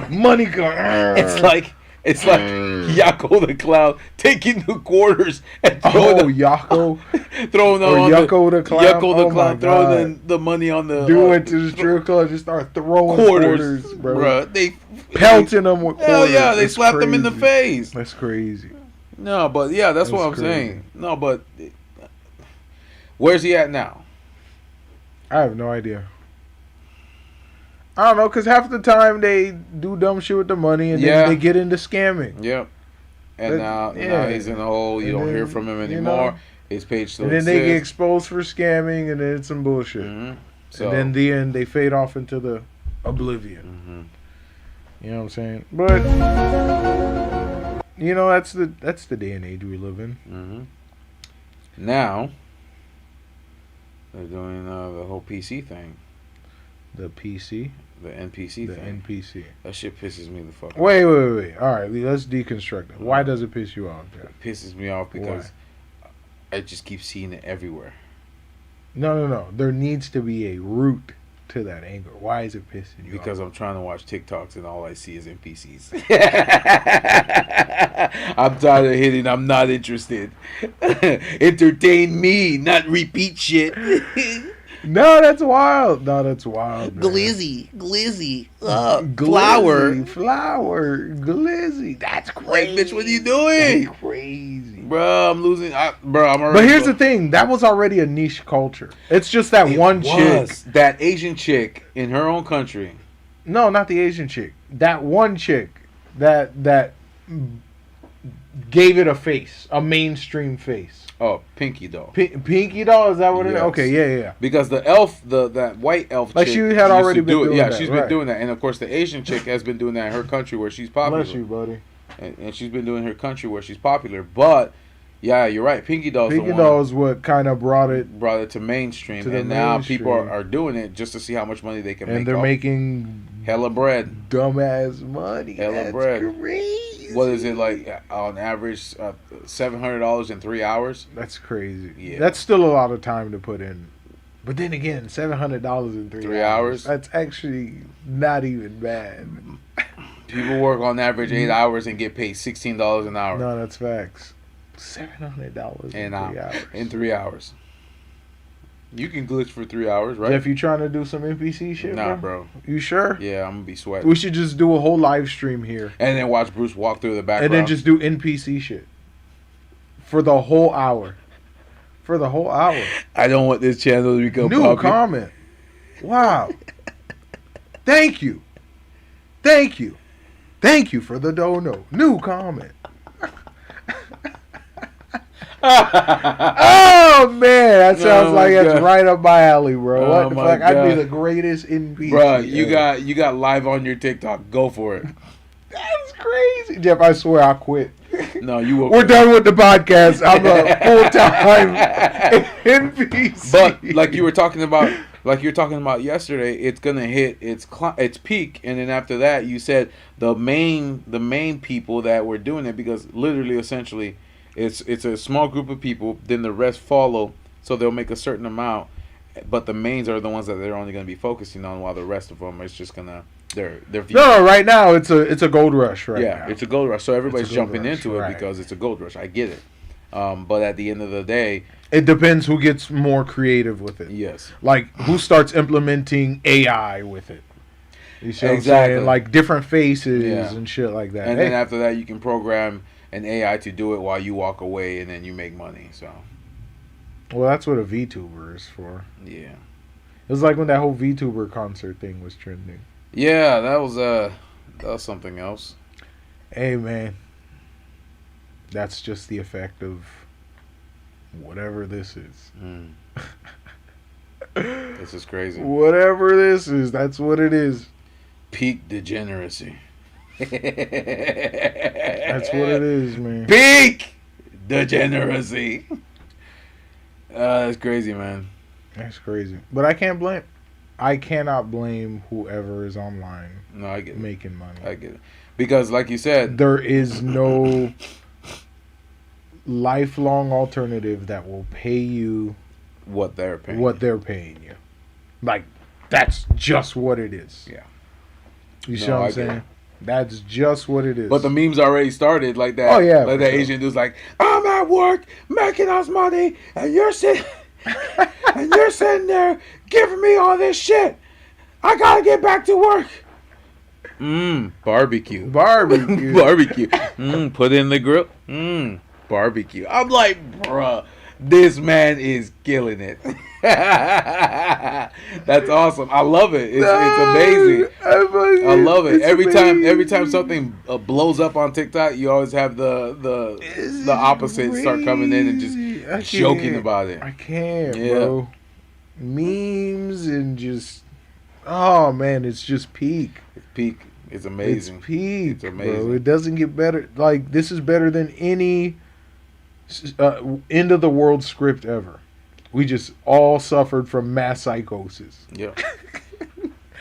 Speaker 1: Money going.
Speaker 2: It's like Yako the Clown taking the quarters and throwing
Speaker 1: Yako
Speaker 2: throwing
Speaker 1: or
Speaker 2: on
Speaker 1: Yucko the Clown.
Speaker 2: Yucko the Clown throwing the money on the
Speaker 1: went to the strip club, just start throwing quarters, bro.
Speaker 2: Bruh, they
Speaker 1: pelting them with quarters.
Speaker 2: Hell yeah, they slapped them in the face.
Speaker 1: That's crazy.
Speaker 2: No, but yeah, that's what I'm saying. No, but where's he at now?
Speaker 1: I have no idea. I don't know, because half the time they do dumb shit with the money and then they get into scamming.
Speaker 2: Yep. And now he's in a hole. You don't hear from him anymore. His page still
Speaker 1: exists. And then they get exposed for scamming and then it's some bullshit.
Speaker 2: Mm-hmm.
Speaker 1: So, and then in the end, they fade off into the oblivion. Mm-hmm. You know what I'm saying? But, you know, that's the day and age we live in.
Speaker 2: Mm-hmm. Now, they're doing the whole PC thing.
Speaker 1: The PC?
Speaker 2: The NPC thing.
Speaker 1: The NPC.
Speaker 2: That shit pisses me the fuck off.
Speaker 1: Wait. All right, let's deconstruct it. Why does it piss you off, Jeff?
Speaker 2: It pisses me off because I just keep seeing it everywhere.
Speaker 1: No. There needs to be a root to that anger. Why is it pissing you off?
Speaker 2: Because I'm trying to watch TikToks and all I see is NPCs. I'm tired of hitting. I'm not interested. Entertain me, not repeat shit.
Speaker 1: No, that's wild. Man.
Speaker 2: Glizzy.
Speaker 1: Glizzy, flower, glizzy. That's crazy.
Speaker 2: Bitch, what are you doing?
Speaker 1: That's crazy.
Speaker 2: Bro, I'm losing. I'm already.
Speaker 1: But here's the thing. That was already a niche culture. It's just that one chick.
Speaker 2: That Asian chick in her own country
Speaker 1: No, not the Asian chick. That one chick that gave it a face, a mainstream face.
Speaker 2: Oh, Pinkydoll.
Speaker 1: Pinkydoll, is that what it is?
Speaker 2: Yes.
Speaker 1: Okay, yeah.
Speaker 2: Because the elf, that white elf
Speaker 1: Like
Speaker 2: chick
Speaker 1: she had
Speaker 2: used
Speaker 1: already
Speaker 2: to
Speaker 1: been
Speaker 2: do it.
Speaker 1: doing
Speaker 2: Yeah,
Speaker 1: that,
Speaker 2: she's
Speaker 1: right.
Speaker 2: been doing that. And of course the Asian chick has been doing that in her country where she's popular.
Speaker 1: Bless you, buddy.
Speaker 2: And she's been doing her country where she's popular. But yeah, you're right. Pinkydoll's the one
Speaker 1: Pinkydoll is what kind of brought it
Speaker 2: to mainstream.
Speaker 1: to the
Speaker 2: And now
Speaker 1: mainstream.
Speaker 2: people are doing it just to see how much money they can make.
Speaker 1: and they're
Speaker 2: off
Speaker 1: making
Speaker 2: hella bread.
Speaker 1: dumbass money.
Speaker 2: Hella
Speaker 1: That's
Speaker 2: bread.
Speaker 1: crazy.
Speaker 2: What is it like on average? $700 in 3 hours.
Speaker 1: That's crazy.
Speaker 2: Yeah.
Speaker 1: That's still a lot of time to put in. But then again, $700 in
Speaker 2: 3 hours?
Speaker 1: That's actually not even bad.
Speaker 2: People work on average 8 hours and get paid $16 an hour.
Speaker 1: No, that's facts. $700 in 3 hours.
Speaker 2: In 3 hours. You can glitch for 3 hours, right?
Speaker 1: Jeff, you trying to do some NPC shit,
Speaker 2: Nah,
Speaker 1: bro?
Speaker 2: bro.
Speaker 1: You sure?
Speaker 2: Yeah, I'm gonna be sweating.
Speaker 1: We should just do a whole live stream here.
Speaker 2: And then watch Bruce walk through the background.
Speaker 1: And then just do NPC shit. For the whole hour.
Speaker 2: I don't want this channel to become
Speaker 1: New
Speaker 2: popular.
Speaker 1: comment. Wow. Thank you. Thank you for the dono. New comment. Oh man, that sounds like that's
Speaker 2: God.
Speaker 1: right up my alley, bro.
Speaker 2: Oh,
Speaker 1: What the
Speaker 2: my
Speaker 1: fuck? I'd be
Speaker 2: God.
Speaker 1: the greatest NPC.
Speaker 2: Bro, you
Speaker 1: ever.
Speaker 2: got live on your TikTok. Go for it.
Speaker 1: That's crazy. Jeff, I swear I quit.
Speaker 2: No, you will.
Speaker 1: We're done with the podcast. I'm a full-time NPC.
Speaker 2: But like you were talking about yesterday, it's gonna hit its peak, and then after that, you said the main people that were doing it, because literally, essentially, it's a small group of people. Then the rest follow, so they'll make a certain amount, but the mains are the ones that they're only gonna be focusing on, while the rest of them is just gonna they're
Speaker 1: No, right now it's a gold rush now.
Speaker 2: it's a gold rush. So everybody's
Speaker 1: It's a gold
Speaker 2: jumping
Speaker 1: rush,
Speaker 2: into it
Speaker 1: right.
Speaker 2: because it's a gold rush. I get it, but at the end of the day,
Speaker 1: It depends who gets more creative with it.
Speaker 2: yes.
Speaker 1: Like who starts implementing AI with it. You see what I'm
Speaker 2: Exactly.
Speaker 1: saying? Like different faces
Speaker 2: Yeah.
Speaker 1: and shit like that.
Speaker 2: And
Speaker 1: Hey,
Speaker 2: then after that, you can program an AI to do it while you walk away, and then you make money. So,
Speaker 1: well, that's what a VTuber is for.
Speaker 2: yeah.
Speaker 1: It was like when that whole VTuber concert thing was trending.
Speaker 2: Yeah, that was something else.
Speaker 1: Hey, man. That's just the effect of whatever this is.
Speaker 2: This is crazy.
Speaker 1: Whatever this is, that's what it is.
Speaker 2: Peak degeneracy.
Speaker 1: That's what it is, man.
Speaker 2: Peak degeneracy. That's crazy, man.
Speaker 1: That's crazy. But I cannot blame whoever is online
Speaker 2: No, I get it.
Speaker 1: making money.
Speaker 2: I get it. Because, like you said,
Speaker 1: There is no lifelong alternative that will pay you
Speaker 2: what they're paying.
Speaker 1: what they're paying you. Like, that's just what it is.
Speaker 2: Yeah.
Speaker 1: You see
Speaker 2: No,
Speaker 1: what
Speaker 2: I
Speaker 1: I'm
Speaker 2: get
Speaker 1: saying?
Speaker 2: it.
Speaker 1: That's just what it is.
Speaker 2: But the memes already started like that.
Speaker 1: Oh, yeah,
Speaker 2: Like
Speaker 1: for
Speaker 2: that
Speaker 1: sure.
Speaker 2: Asian dude's like, I'm at work making us money, and you're sitting there giving me all this shit. I gotta get back to work. Barbecue.
Speaker 1: Barbecue.
Speaker 2: Barbecue. Put in the grill. Barbecue. I'm like, bruh, this man is killing it. That's awesome. I love it. It's amazing. I love it. Every time something blows up on TikTok, you always have the opposite start coming in and just joking about it.
Speaker 1: I can't,
Speaker 2: Yeah.
Speaker 1: bro. Memes and just, oh man, it's just peak.
Speaker 2: Peak. It's amazing.
Speaker 1: It's peak,
Speaker 2: It's amazing.
Speaker 1: bro. It doesn't get better. Like, this is better than any end of the world script ever. We just all suffered from mass psychosis.
Speaker 2: Yeah.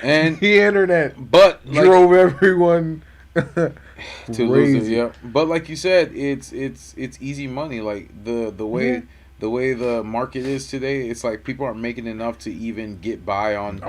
Speaker 2: And
Speaker 1: The internet
Speaker 2: but like,
Speaker 1: drove everyone
Speaker 2: to lose it,
Speaker 1: crazy.
Speaker 2: yeah. But like you said, it's easy money. Like the way the market is today, it's like people aren't making enough to even get by on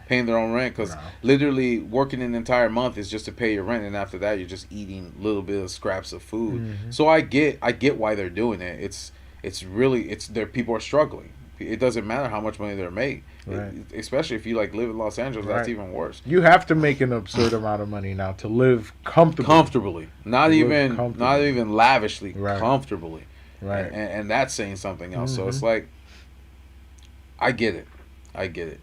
Speaker 2: paying their own rent, because literally working an entire month is just to pay your rent, and after that you're just eating a little bit of scraps of food. So I get why they're doing it. It's really there. People are struggling. It doesn't matter how much money they're making,
Speaker 1: Right.
Speaker 2: Especially if you like live in Los Angeles. That's
Speaker 1: Right.
Speaker 2: even worse.
Speaker 1: You have to make an absurd amount of money now to live comfortably.
Speaker 2: Not
Speaker 1: Live
Speaker 2: even
Speaker 1: comfortably.
Speaker 2: lavishly,
Speaker 1: Right.
Speaker 2: comfortably.
Speaker 1: Right.
Speaker 2: And that's saying something else. So it's like, I get it.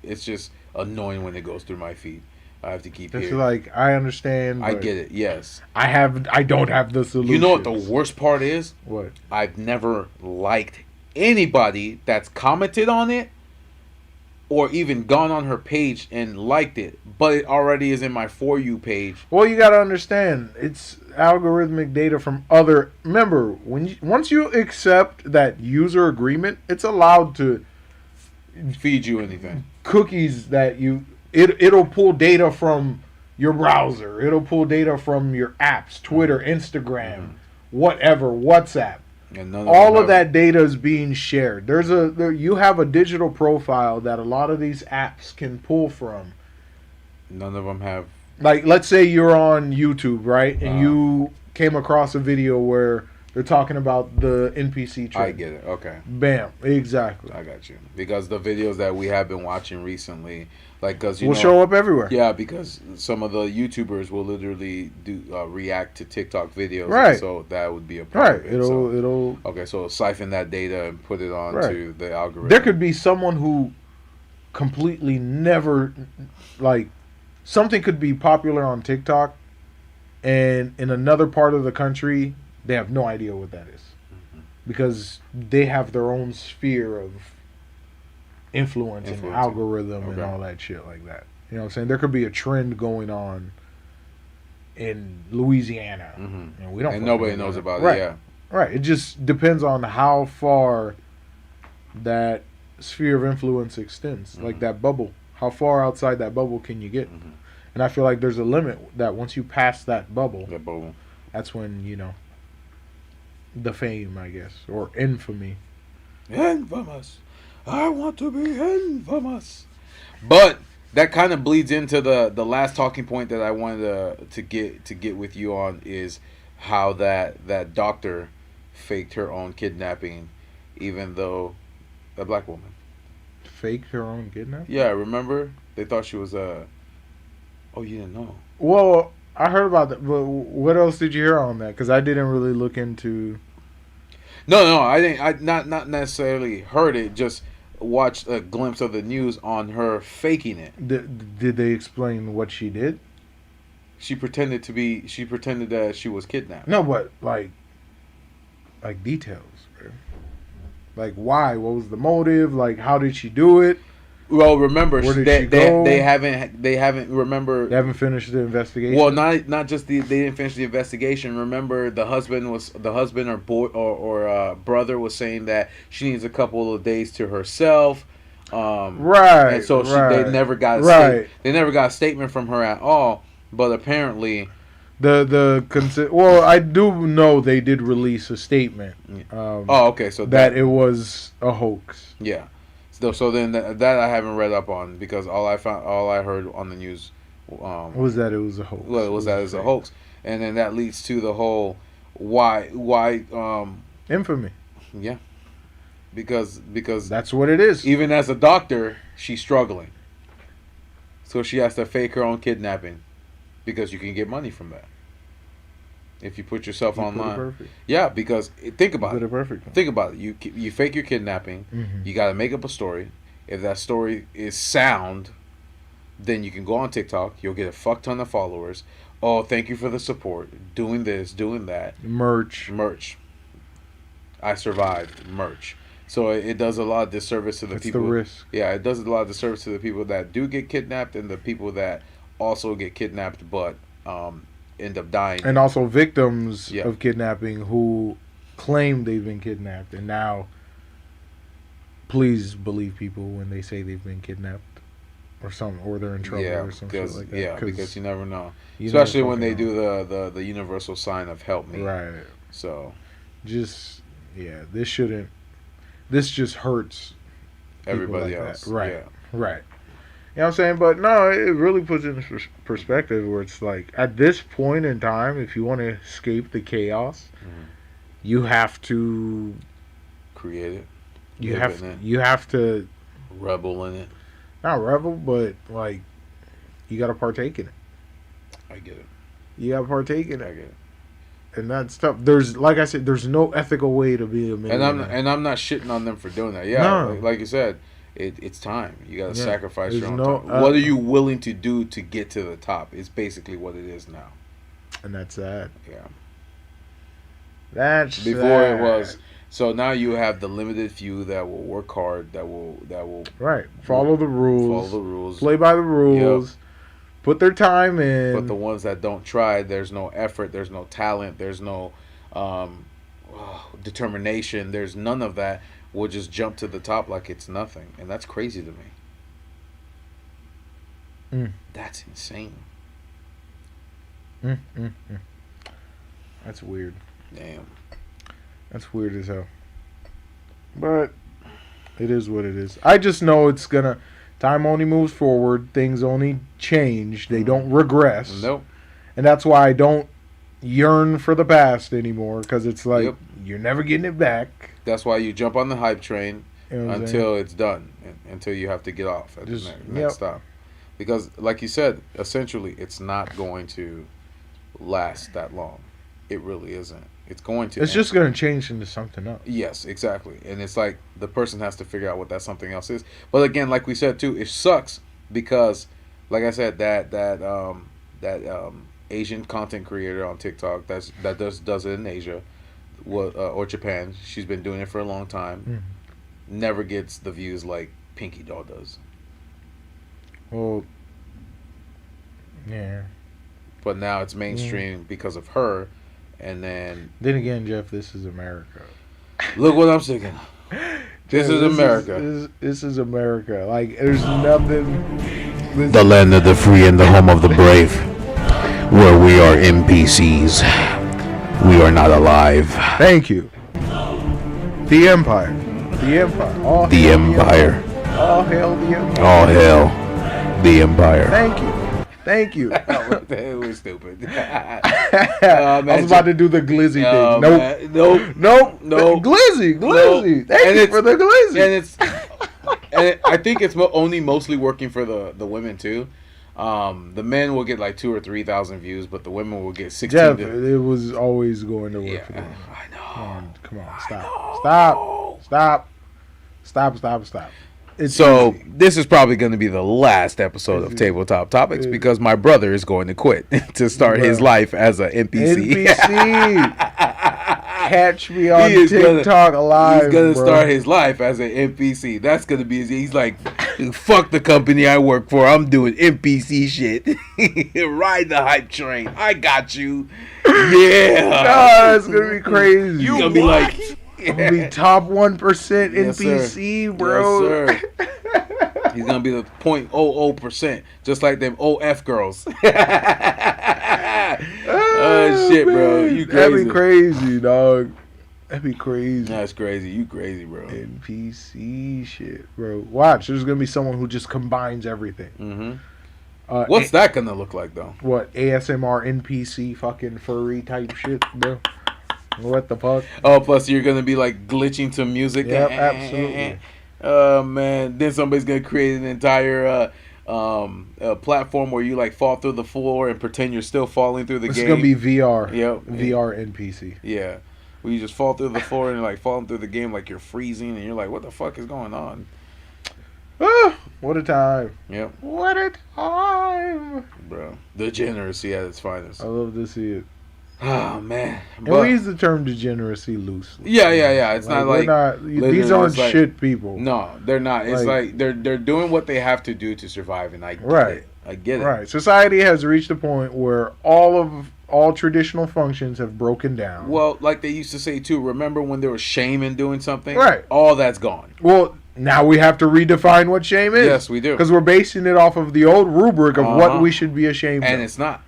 Speaker 2: It's just annoying when it goes through my feed. I have to keep
Speaker 1: It's
Speaker 2: hearing.
Speaker 1: like, I understand.
Speaker 2: I
Speaker 1: but
Speaker 2: get it. Yes.
Speaker 1: I don't have the solution.
Speaker 2: You know what the worst part is?
Speaker 1: What?
Speaker 2: I've never liked anybody that's commented on it or even gone on her page and liked it, but it already is in my For You page.
Speaker 1: Well, you got to understand, it's algorithmic data from other. Remember, once you accept that user agreement, it's allowed to
Speaker 2: Feed you anything.
Speaker 1: cookies that it'll pull data from your browser. It'll pull data from your apps, Twitter, Instagram, whatever, WhatsApp.
Speaker 2: And none
Speaker 1: All
Speaker 2: them
Speaker 1: of that data is being shared. You have a digital profile that a lot of these apps can pull from.
Speaker 2: None of them have.
Speaker 1: Like, let's say you're on YouTube, right? And you came across a video where they're talking about the NPC trend.
Speaker 2: I get it. Okay.
Speaker 1: Bam. Exactly.
Speaker 2: I got you. Because the videos that we have been watching recently, like, because
Speaker 1: will show up everywhere.
Speaker 2: Yeah, because some of the YouTubers will literally do react to TikTok videos.
Speaker 1: Right.
Speaker 2: So that would be a part
Speaker 1: Right.
Speaker 2: of it.
Speaker 1: It'll.
Speaker 2: Okay, so siphon that data and put it on to the algorithm.
Speaker 1: There could be someone who completely never, like, something could be popular on TikTok, and in another part of the country, they have no idea what that is. Because they have their own sphere of influence and algorithm and all that shit like that. You know what I'm saying? There could be a trend going on in Louisiana. And we don't.
Speaker 2: And nobody knows about
Speaker 1: it.
Speaker 2: Yeah.
Speaker 1: Right. It just depends on how far that sphere of influence extends. Like that bubble. How far outside that bubble can you get? And I feel like there's a limit that once you pass that bubble, that's when, the fame, I guess, or infamy.
Speaker 2: Infamous. I want to be infamous. But that kind of bleeds into the last talking point that I wanted to get with you on is how that doctor faked her own kidnapping, even though a black woman
Speaker 1: Faked her own kidnapping?
Speaker 2: Yeah, remember they thought she was a. Oh, you didn't know?
Speaker 1: Well, I heard about that, but what else did you hear on that? Because I didn't really look into.
Speaker 2: No, I didn't. I not necessarily heard it. Just watched a glimpse of the news on her faking it.
Speaker 1: Did they explain what she did?
Speaker 2: She pretended that she was kidnapped.
Speaker 1: No, but like details, bro. Like why? What was the motive? Like how did she do it?
Speaker 2: Well, remember
Speaker 1: Where did she go?
Speaker 2: they haven't remember.
Speaker 1: They haven't finished the investigation.
Speaker 2: Well, not just they didn't finish the investigation. Remember, the husband or boy or brother was saying that she needs a couple of days to herself.
Speaker 1: Right.
Speaker 2: And so they never got a statement from her at all. But apparently,
Speaker 1: well, I do know they did release a statement.
Speaker 2: Okay, so
Speaker 1: that it was a hoax.
Speaker 2: Yeah. So then that I haven't read up on because all I heard on the news
Speaker 1: was that it was a hoax.
Speaker 2: Well, it was that it was a hoax, and then that leads to the whole why
Speaker 1: infamy.
Speaker 2: Yeah, because
Speaker 1: that's what it is.
Speaker 2: Even as a doctor, she's struggling, so she has to fake her own kidnapping because you can get money from that. If you put yourself online, yeah, because think about it. Think about it. You fake your kidnapping.
Speaker 1: Mm-hmm.
Speaker 2: You got to make up a story. If that story is sound, then you can go on TikTok. You'll get a fuck ton of followers. Oh, thank you for the support. Doing this, doing that.
Speaker 1: Merch.
Speaker 2: I survived. Merch. So it does a lot of disservice to the people.
Speaker 1: It's the risk.
Speaker 2: Yeah, it does a lot of disservice to the people that do get kidnapped and the people that also get kidnapped, but end up dying.
Speaker 1: And also victims of kidnapping who claim they've been kidnapped. And now, please believe people when they say they've been kidnapped or they're in trouble or some shit like that.
Speaker 2: Yeah, because you never know. Especially when they do the universal sign of help me.
Speaker 1: Right.
Speaker 2: So.
Speaker 1: This just hurts
Speaker 2: everybody
Speaker 1: like
Speaker 2: else.
Speaker 1: That. Right.
Speaker 2: Yeah.
Speaker 1: Right. You know what I'm saying? But no, it really puts it in perspective where it's like, at this point in time, if you want to escape the chaos, you have to
Speaker 2: create it.
Speaker 1: You have to
Speaker 2: rebel in it.
Speaker 1: Not rebel, but like you got to partake in it.
Speaker 2: I get it.
Speaker 1: You got to partake in it.
Speaker 2: I get it.
Speaker 1: And that's tough. There's, like I said, there's no ethical way to be a millionaire.
Speaker 2: And I'm not shitting on them for doing that. Yeah,
Speaker 1: no.
Speaker 2: like you said. It's time. You got to sacrifice
Speaker 1: There's
Speaker 2: your own
Speaker 1: no,
Speaker 2: time. What are you willing to do to get to the top? Is basically what it is now.
Speaker 1: And that's sad.
Speaker 2: Yeah.
Speaker 1: That's
Speaker 2: Before
Speaker 1: sad.
Speaker 2: it was. So now you have the limited few that will work hard. That will
Speaker 1: right. Follow the rules.
Speaker 2: Follow the rules.
Speaker 1: Play by the rules. Yep. Put their time in.
Speaker 2: But the ones that don't try, there's no effort. There's no talent. There's no determination. There's none of that. We'll just jump to the top like it's nothing, and that's crazy to me. That's insane.
Speaker 1: That's weird.
Speaker 2: Damn.
Speaker 1: That's weird as hell. But it is what it is. I just know it's gonna. Time only moves forward. Things only change. They don't regress.
Speaker 2: Nope.
Speaker 1: And that's why I don't yearn for the past anymore, because it's like you're never getting it back.
Speaker 2: That's why you jump on the hype train until it's done, until you have to get off at the next stop. Because, like you said, essentially, it's not going to last that long. It really isn't. It's going to.
Speaker 1: It's just going to change into something else.
Speaker 2: Yes, exactly. And it's like the person has to figure out what that something else is. But again, like we said too, it sucks because, like I said, that Asian content creator on TikTok that does it in Asia, or Japan. She's been doing it for a long time. Never gets the views like Pinkydoll does.
Speaker 1: Well, yeah.
Speaker 2: But now it's mainstream because of her, and then
Speaker 1: again, Jeff, this is America.
Speaker 2: Look what I'm thinking. This is America.
Speaker 1: This is America. Like, there's nothing.
Speaker 2: The land of the free and the home of the brave, where we are NPCs. We are not alive.
Speaker 1: Thank you. The Empire. The Empire. All
Speaker 2: the Empire.
Speaker 1: All hail the Empire.
Speaker 2: All hail the Empire.
Speaker 1: Thank you. Thank you.
Speaker 2: That was stupid.
Speaker 1: I was about to do the glizzy thing. Nope. Glizzy.
Speaker 2: Nope.
Speaker 1: Thank you for the glizzy.
Speaker 2: And I think it's only mostly working for the women too. The men will get like 2,000 or 3,000 views, but the women will get 16.
Speaker 1: Jeff, it was always going to work for them.
Speaker 2: I know.
Speaker 1: Come on. Stop.
Speaker 2: So this is probably going to be the last episode of Tabletop Topics because my brother is going to quit to start his life as an NPC.
Speaker 1: Catch me on TikTok live.
Speaker 2: He's going to start his life as an NPC. That's going to be he's like, fuck the company I work for. I'm doing NPC shit. Ride the hype train. I got you. Yeah.
Speaker 1: No, it's going to be crazy.
Speaker 3: You
Speaker 2: going to be like...
Speaker 1: I'm gonna be top 1% NPC,
Speaker 2: yes,
Speaker 1: bro.
Speaker 2: Yes, sir. He's gonna be the 0.00%, just like them OF girls. Oh shit, bro! You crazy?
Speaker 1: That'd be crazy, dog. That'd be crazy.
Speaker 2: That's crazy. You crazy, bro?
Speaker 1: NPC shit, bro. Watch, there's gonna be someone who just combines everything.
Speaker 2: Mm-hmm. What's that gonna look like, though?
Speaker 1: What, ASMR NPC fucking furry type shit, bro? What the fuck?
Speaker 2: Oh, plus you're gonna be like glitching to music.
Speaker 1: Yep, absolutely.
Speaker 2: Oh man, then somebody's gonna create an entire platform where you like fall through the floor and pretend you're still falling through the game.
Speaker 1: It's gonna be VR.
Speaker 2: Yep.
Speaker 1: VR NPC.
Speaker 2: Yeah, where you just fall through the floor and you're like falling through the game like you're freezing and you're like, what the fuck is going on?
Speaker 1: What a time.
Speaker 2: Yep.
Speaker 1: What a time,
Speaker 2: bro. Degeneracy at its finest.
Speaker 1: I love to see it.
Speaker 2: Oh man!
Speaker 1: And we use the term degeneracy loosely.
Speaker 2: Yeah. It's not like
Speaker 1: these aren't shit people.
Speaker 2: No, they're not. It's like they're doing what they have to do to survive, and I get it. I get it.
Speaker 1: Right. Society has reached a point where all traditional functions have broken down.
Speaker 2: Well, like they used to say too. Remember when there was shame in doing something?
Speaker 1: Right.
Speaker 2: All that's gone.
Speaker 1: Well, now we have to redefine what shame is.
Speaker 2: Yes, we do.
Speaker 1: Because we're basing it off of the old rubric of what we should be ashamed of.
Speaker 2: And it's not.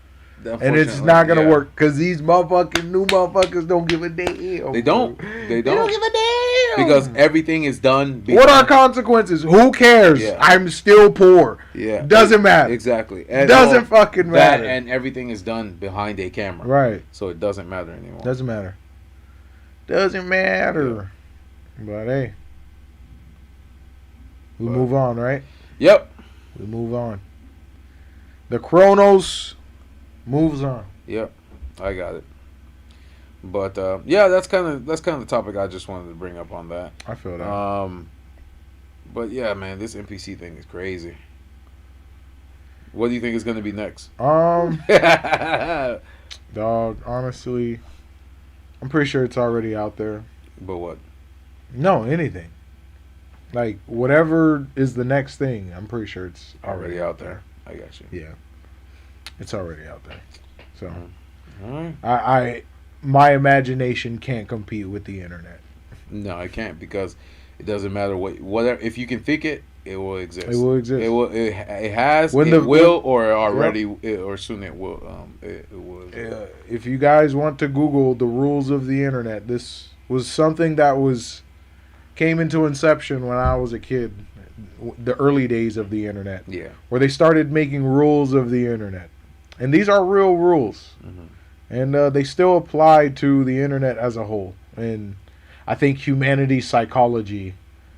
Speaker 1: And it's not going to work because these new motherfuckers don't give a damn.
Speaker 2: They don't.
Speaker 1: They don't give a damn.
Speaker 2: Because everything is done.
Speaker 1: What are consequences? Who cares?
Speaker 2: Yeah.
Speaker 1: I'm still poor.
Speaker 2: Yeah.
Speaker 1: Doesn't matter.
Speaker 2: Exactly.
Speaker 1: And doesn't fucking matter.
Speaker 2: And everything is done behind a camera.
Speaker 1: Right.
Speaker 2: So it doesn't matter anymore.
Speaker 1: Doesn't matter. Doesn't matter. Yeah. But hey. We move on, right?
Speaker 2: Yep.
Speaker 1: We move on. The Chronos moves on.
Speaker 2: Yep, I got it. But yeah, that's kind of the topic I just wanted to bring up on that.
Speaker 1: I feel that.
Speaker 2: But yeah, man, this NPC thing is crazy. What do you think is going to be next?
Speaker 1: Dog, honestly, I'm pretty sure it's already out there.
Speaker 2: But what?
Speaker 1: No, anything. Like, whatever is the next thing, I'm pretty sure it's
Speaker 2: Already out there. I got you.
Speaker 1: Yeah. It's already out there. So,
Speaker 2: All right.
Speaker 1: I my imagination can't compete with the internet.
Speaker 2: No, I can't because it doesn't matter whatever. If you can think it, it will exist.
Speaker 1: It will exist.
Speaker 2: It will. It has.
Speaker 1: When
Speaker 2: It
Speaker 1: the-
Speaker 2: will, or already, or soon it will. It will.
Speaker 1: If you guys want to Google the rules of the internet, this was something that came into inception when I was a kid, the early days of the internet,
Speaker 2: Yeah.
Speaker 1: where they started making rules of the internet, and these are real rules, and they still apply to the internet as a whole. And I think humanity's psychology,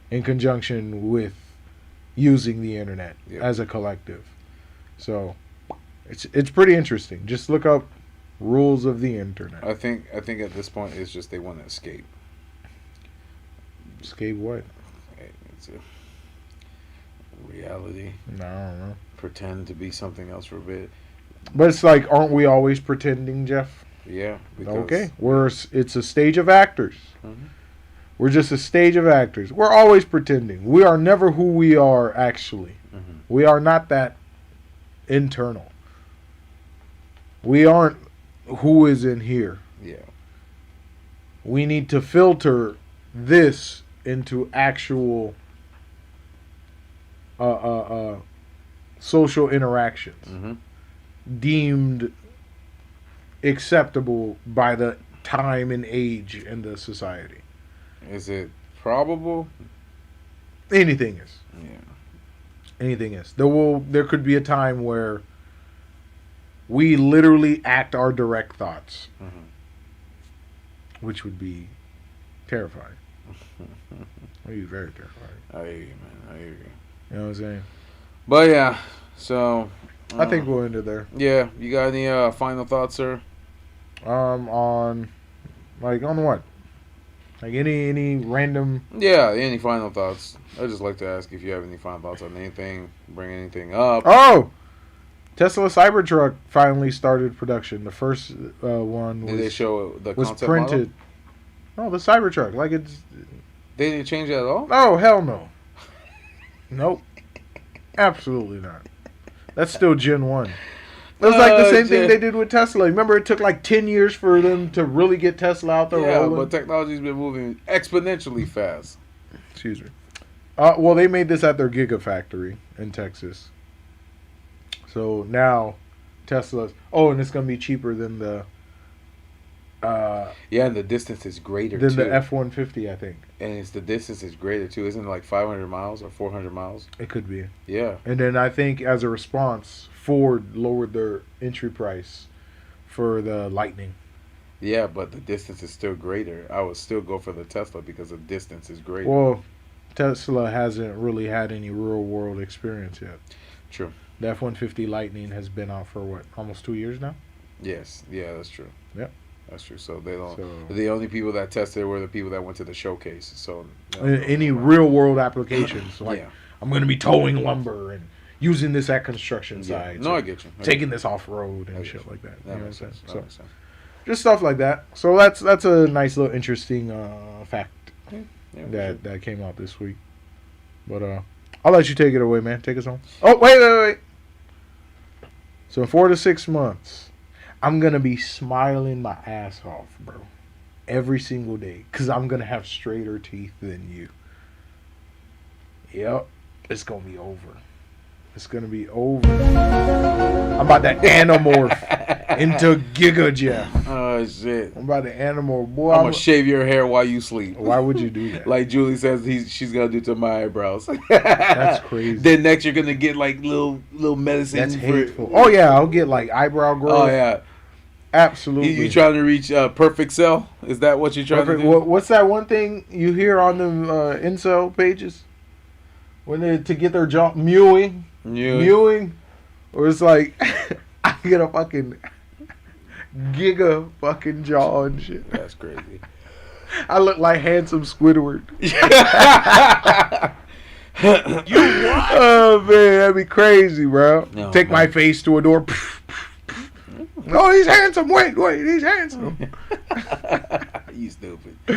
Speaker 1: in conjunction with using the internet as a collective, so it's pretty interesting. Just look up rules of the internet.
Speaker 2: I think at this point it's just they want to escape.
Speaker 1: Escape what?
Speaker 2: It's a reality.
Speaker 1: No, I don't know.
Speaker 2: Pretend to be something else for a bit.
Speaker 1: But it's like, aren't we always pretending, Jeff?
Speaker 2: Yeah. Because,
Speaker 1: Okay, it's a stage of actors.
Speaker 2: Mhm.
Speaker 1: We're just a stage of actors. We're always pretending. We are never who we are actually.
Speaker 2: Mhm.
Speaker 1: We are not that internal. We aren't who is in here.
Speaker 2: Yeah.
Speaker 1: We need to filter this into actual social interactions
Speaker 2: Mm-hmm.
Speaker 1: deemed acceptable by the time and age and the society.
Speaker 2: Is it probable?
Speaker 1: Anything is.
Speaker 2: Yeah.
Speaker 1: Anything is. There could be a time where we literally act our direct thoughts, which would be terrifying. Would be very terrifying.
Speaker 2: I hear you, man. I hear you.
Speaker 1: You know what I'm saying?
Speaker 2: But yeah, so
Speaker 1: I think we'll end it there.
Speaker 2: yeah. You got any final thoughts, sir?
Speaker 1: On on what? Like any random.
Speaker 2: Yeah. Any final thoughts? I'd just like to ask if you have any final thoughts on anything. Bring anything up.
Speaker 1: Oh, Tesla Cybertruck finally started production. The first one
Speaker 2: Did they
Speaker 1: was
Speaker 2: show the
Speaker 1: was
Speaker 2: concept
Speaker 1: printed.
Speaker 2: model?
Speaker 1: No, the Cybertruck. Like it's.
Speaker 2: They didn't change it at all.
Speaker 1: Oh hell no. Nope. Absolutely not. That's still Gen 1. It was like the same thing they did with Tesla. Remember, it took like 10 years for them to really get Tesla out there
Speaker 2: Yeah,
Speaker 1: rolling?
Speaker 2: but technology's been moving exponentially fast.
Speaker 1: Excuse me. Well, they made this at their Gigafactory in Texas. So now Tesla's... Oh, and it's going to be cheaper than the...
Speaker 2: Yeah, and the distance is greater
Speaker 1: than
Speaker 2: too.
Speaker 1: the F-150, I think.
Speaker 2: And the distance is greater too. Isn't it like 500 miles or 400 miles?
Speaker 1: It could be.
Speaker 2: Yeah.
Speaker 1: And then I think as a response, Ford lowered their entry price for the Lightning.
Speaker 2: Yeah, but the distance is still greater. I would still go for the Tesla because the distance is greater.
Speaker 1: Well, Tesla hasn't really had any real world experience yet.
Speaker 2: True.
Speaker 1: The F-150 Lightning has been out for what, almost 2 years now?
Speaker 2: Yes. Yeah, that's true.
Speaker 1: Yep.
Speaker 2: That's true. So they don't.
Speaker 1: So
Speaker 2: The only people that tested were the people that went to the showcase. So
Speaker 1: any real world applications, like
Speaker 2: yeah.
Speaker 1: I'm going to be towing lumber and using this at construction
Speaker 2: Yeah.
Speaker 1: sites.
Speaker 2: No,
Speaker 1: or
Speaker 2: I get you.
Speaker 1: taking this off road and
Speaker 2: I get
Speaker 1: shit
Speaker 2: you.
Speaker 1: like that. You
Speaker 2: That
Speaker 1: know what I'm
Speaker 2: makes
Speaker 1: saying?
Speaker 2: sense. That
Speaker 1: So
Speaker 2: makes sense.
Speaker 1: just stuff like that. So that's a nice little interesting fact
Speaker 2: Yeah,
Speaker 1: that came out this week. But I'll let you take it away, man. Take us home. Oh, wait. So in 4 to 6 months, I'm going to be smiling my ass off, bro. Every single day. Because I'm going to have straighter teeth than you. Yep. It's going to be over. It's going to be over. I'm about to animorph into Giga Jeff.
Speaker 2: Oh, shit.
Speaker 1: I'm about to animorph. Boy,
Speaker 2: I'm going to shave your hair while you sleep.
Speaker 1: Why would you do that?
Speaker 2: Like Julie says she's going to do to my eyebrows.
Speaker 1: That's crazy.
Speaker 2: Then next you're going to get like little medicine.
Speaker 1: That's hateful. Oh, yeah. I'll get like eyebrow growth.
Speaker 2: Oh, yeah.
Speaker 1: Absolutely.
Speaker 2: You trying to reach perfect cell? Is that what you're trying to do?
Speaker 1: What's that one thing you hear on them incel pages? When they to get their jaw mewing? Mewing? Or it's like, I get a fucking giga fucking jaw and shit.
Speaker 2: That's crazy.
Speaker 1: I look like handsome Squidward.
Speaker 3: You what?
Speaker 1: Oh man, that'd be crazy, bro.
Speaker 2: No,
Speaker 1: Take my
Speaker 2: man.
Speaker 1: face to a door. Oh, he's handsome. Wait, he's handsome.
Speaker 2: You stupid.
Speaker 1: All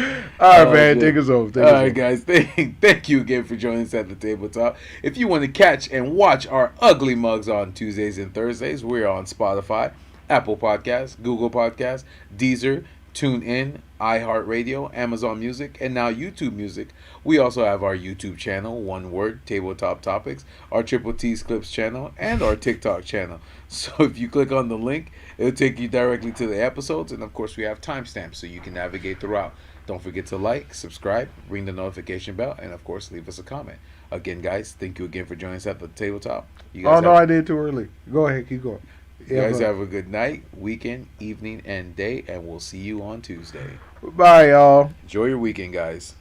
Speaker 1: right,
Speaker 2: Oh,
Speaker 1: man.
Speaker 2: shit.
Speaker 1: Take us off.
Speaker 2: All right, guys. Thank you again for joining us at the tabletop. If you want to catch and watch our ugly mugs on Tuesdays and Thursdays, we're on Spotify, Apple Podcasts, Google Podcasts, Deezer, TuneIn, iHeartRadio, Amazon Music, and now YouTube Music. We also have our YouTube channel, One Word, Tabletop Topics, our Triple T's Clips channel, and our TikTok channel. So if you click on the link, it'll take you directly to the episodes, and of course we have timestamps so you can navigate throughout. Don't forget to like, subscribe, ring the notification bell, and of course leave us a comment. Again, guys, thank you again for joining us at the tabletop. You guys
Speaker 1: I did too early. Go ahead, keep going.
Speaker 2: you guys have a good night, weekend, evening, and day, and we'll see you on Tuesday.
Speaker 1: Bye, y'all.
Speaker 2: Enjoy your weekend, guys.